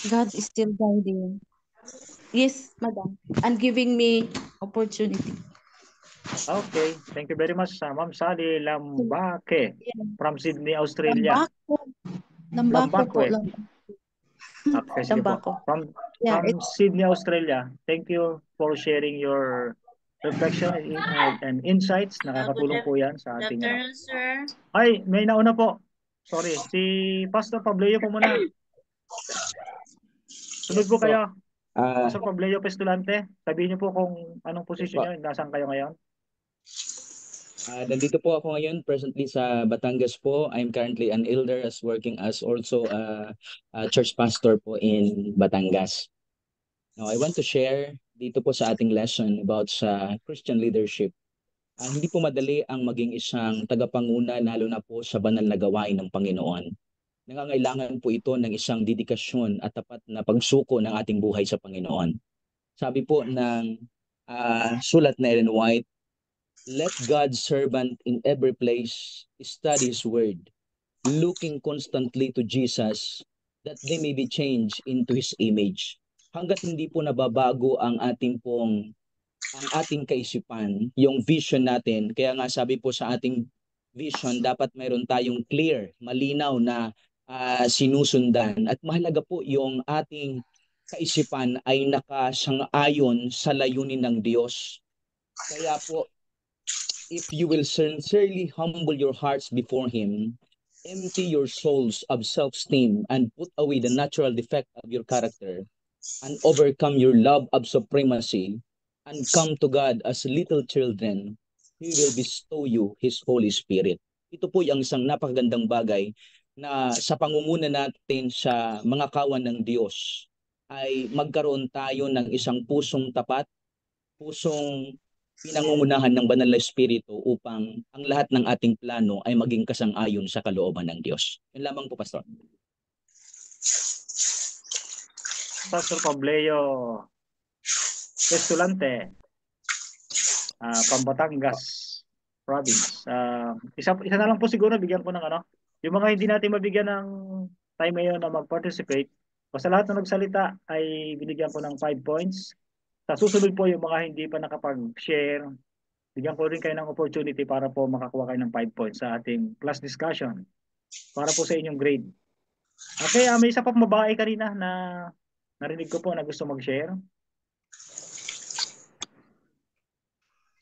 God is still guiding. Yes, madam. And giving me opportunity. Okay, thank you very much, Ma'am Sally Lambake from Sydney, Australia. Lambako po. Okay, sige po. From Sydney, Australia. Thank you for sharing your reflection and insights. Nakakatulong po yan sa ating Ay, may nauna po. Sorry, si Pastor Pableo po muna. Sunod po kayo. Pastor Pableo Pestulante, sabihin niyo po kung anong posisyon niyo, nasaan kayo ngayon? Nandito po ako ngayon presently sa Batangas po. I'm currently an elder as working as also a church pastor po in Batangas. Now, I want to share dito po sa ating lesson about sa Christian leadership. Hindi po madali ang maging isang tagapanguna lalo na po sa banal na gawain ng Panginoon. Nangangailangan po ito ng isang dedikasyon at tapat na pagsuko ng ating buhay sa Panginoon. Sabi po ng sulat na Ellen White, "Let God's servant in every place study His word, looking constantly to Jesus, that they may be changed into His image." Hanggat hindi po nababago ang ating kaisipan, yung vision natin, kaya nga sabi po sa ating vision, dapat mayroon tayong clear, malinaw na sinusundan. At mahalaga po yung ating kaisipan ay nakasang-ayon sa layunin ng Diyos. Kaya po, if you will sincerely humble your hearts before Him, empty your souls of self-esteem and put away the natural defect of your character, and overcome your love of supremacy, and come to God as little children, He will bestow you His Holy Spirit. Ito po yung isang napakagandang bagay na sa pangunguna natin sa mga kawan ng Diyos ay magkaroon tayo ng isang pusong tapat, pusong pinangungunahan ng banal na Espiritu upang ang lahat ng ating plano ay maging kasang-ayon sa kalooban ng Diyos. Yun lamang po, Pastor. Pastor Pableo Pestulante, from Batangas province. Isa na lang po siguro, bigyan ko ng yung mga hindi natin mabigyan ng time ngayon na mag-participate, basta lahat na nagsalita ay binigyan ko ng 5 points. Sa susunod po yung mga hindi pa nakapag-share, bigyan ko rin kayo ng opportunity para po makakuha kayo ng 5 points sa ating class discussion para po sa inyong grade. Okay, may isa pa babae kanina na narinig ko po na gusto mag-share.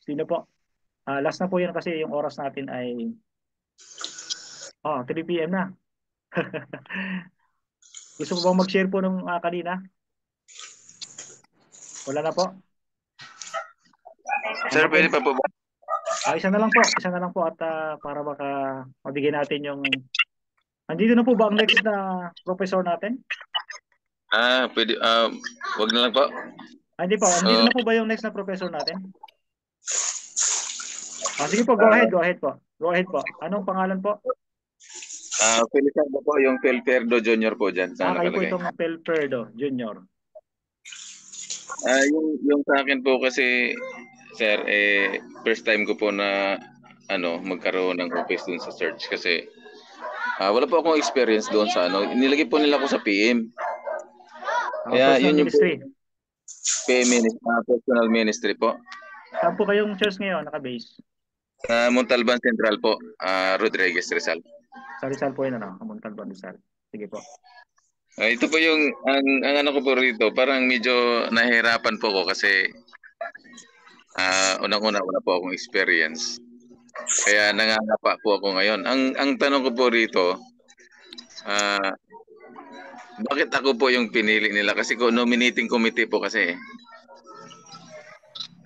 Sino po? Last na po yun kasi yung oras natin ay Oh, 3 p.m. na. Gusto mo bang mag-share po nung kanina? Wala na po? Sir, pwede pa po ba? Isa na lang po. Isa na lang po at para baka mabigyan natin yung... Andito na po ba ang next na professor natin? Pwede. Wag na lang po. Hindi po. Andito na po ba yung next na professor natin? Sige po, go ahead po. Go ahead po. Anong pangalan po? Feliciano po, yung Felperdo Junior po dyan. Kayo po itong Felperdo Junior. Yung sa akin po kasi, sir, first time ko po na magkaroon ng office dun sa church kasi wala po akong experience doon sa nilagay po nila ako sa PM. Kaya yun yung ministry. PM personal ministry po. Saan po kayong church ngayon naka-base? Montalban Central po, Rodriguez Rizal. Sa Rizal po yun, Montalban Rizal. Sige po. Ito po yung, ang ko po rito, parang medyo nahihirapan po ko kasi unang-una wala po akong experience. Kaya nangangapa po ako ngayon. Ang tanong ko po rito, bakit ako po yung pinili nila? Kasi nominating committee po kasi.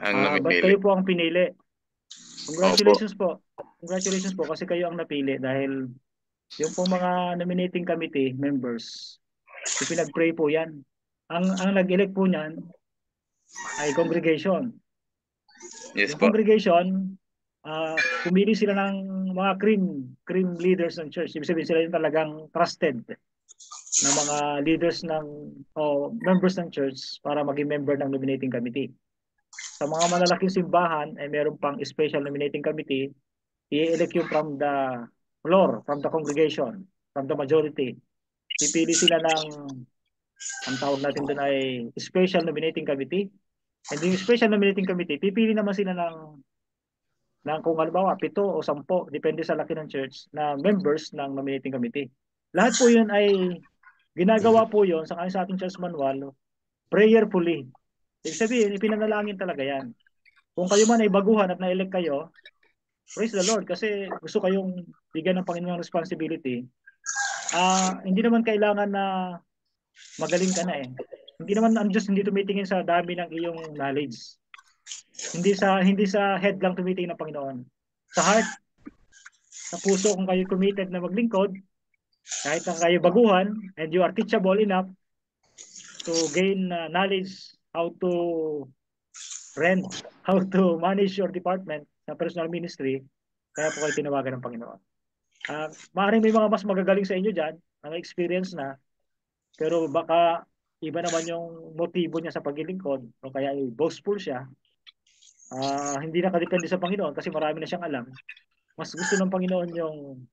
Ba't kayo po ang pinili? Congratulations po. Congratulations po kasi kayo ang napili dahil yung pong mga nominating committee members, pinag-pray po yan. Ang nag-elect po niyan ay congregation. Yes yung po. Congregation, pumili sila ng mga cream leaders ng church. Ibig sabihin sila yung talagang trusted na mga leaders members ng church para maging member ng nominating committee. Sa mga malalaking simbahan ay meron pang special nominating committee, i-elect yung from the floor, from the congregation, from the majority. Pipili sila ng, ang tawag natin doon ay special nominating committee. And yung special nominating committee, pipili naman sila ng kung halimbawa 7 o 10, depende sa laki ng church, na members ng nominating committee. Lahat po yun ay ginagawa po yun sa ating church manual prayerfully. Ibig sabihin, ipinanalangin talaga yan. Kung kayo man ay baguhan at na-elect kayo, praise the Lord kasi gusto kayong bigyan ng Panginoon ng responsibility. Hindi naman kailangan na magaling ka na eh. Hindi naman ang Diyos hindi tumitingin sa dami ng iyong knowledge. Hindi sa head lang tumitingin ng Panginoon. Sa heart, sa puso kung kayo committed na maglingkod, kahit na kayo baguhan and you are teachable enough to gain knowledge how to rent, how to manage your department sa personal ministry, kaya po kayo tinawagan ng Panginoon. Maaaring may mga mas magagaling sa inyo dyan, ang experience na, pero baka iba naman yung motibo niya sa paglilingkod o kaya ay boastful siya. Hindi nakadepende sa Panginoon kasi marami na siyang alam. Mas gusto ng Panginoon yung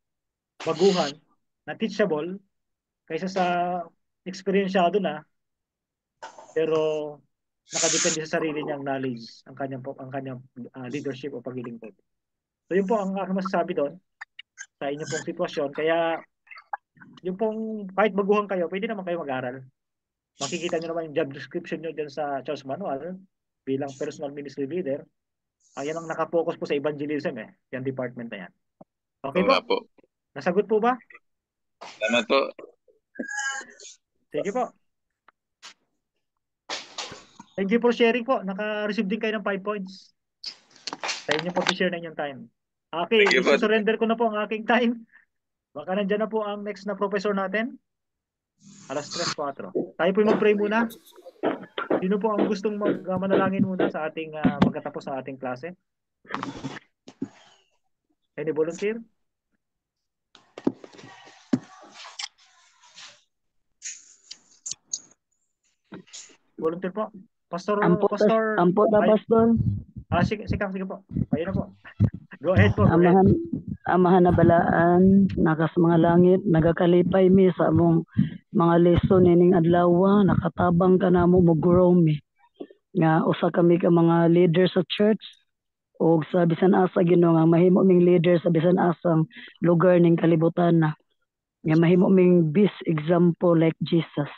baguhan na teachable kaysa sa experienceado na pero nakadepende sa sarili niyang knowledge ang kanyang leadership o paglilingkod. So yun po ang aking masasabi doon sa inyong pong sitwasyon. Kaya yung pong kahit baguhan kayo, pwede naman kayo mag-aral. Makikita nyo naman yung job description nyo dyan sa church manual bilang personal ministry leader. Yan ang nakapokus po sa evangelism yung department na yan. Okay po? Nasagot po ba? Salamat po. Sige po. Thank you for sharing po. Naka-receive din kayo ng 5 points. Sa inyo po to-share na inyong time. Okay, isusurrender ko na po ang aking time. Baka nandyan na po ang next na professor natin. 3:04. Tayo po mag-pray muna. Sino po ang gustong manalangin muna sa ating magkatapos sa ating klase? Any volunteer? Volunteer po. Pastor. Pastor. Sige po. Ayun na po. Go ahead po. Amahan na balaan, nakas mga langit, nagakalipay mi sa among mga lesson ining adlaw, nakatabang ka na mo grow mi. Nga usa kami ka mga leader sa church o sa bisan asa Ginoo nga mahimo ming leader sa bisan asang lugar ning kalibutan na. Nga mahimo ming best example like Jesus.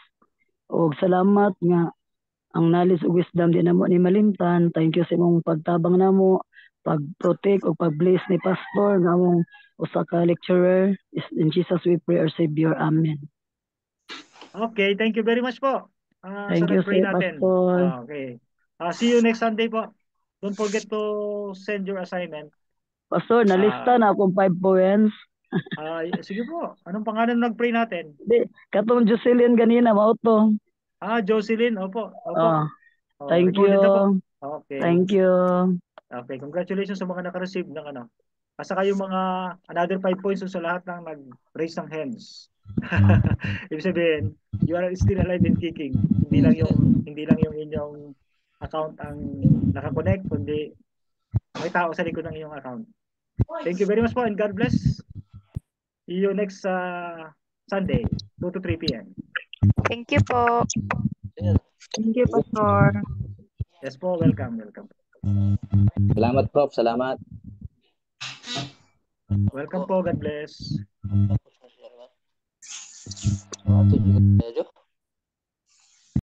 Og salamat nga ang knowledge ug wisdom di namo ni malimtan. Thank you sa imong pagtabang namo. pag-protect o pag-bless ni pastor nga among usa ka lecturer. In Jesus we pray, our Savior. Amen. Okay, thank you very much po. Thank Sa you, nag-pray sir, natin. pastor. Okay. See you next Sunday po. Don't forget to send your assignment. Pastor, nalista na akong 5 poems. Sige po. Anong pangalan ng nag-pray natin? Katong Jocelyn ganina, mauto. Jocelyn. Opo. Thank Recorded na po. you. Okay. Thank you. Okay, congratulations sa mga naka-receive ng ano. Saka yung mga another 5 points sa lahat ng nag-raise ng hands. Ibig sabihin, you are still alive and kicking. Hindi lang yung inyong account ang naka-connect, kundi may tao sa likod ng inyong account. Thank you very much po and God bless. See you next Sunday, 2 to 3 p.m. Thank you po. Thank you, Pastor. Yes po, welcome. Salamat, Prof. Salamat. Welcome po, God bless. Medyo.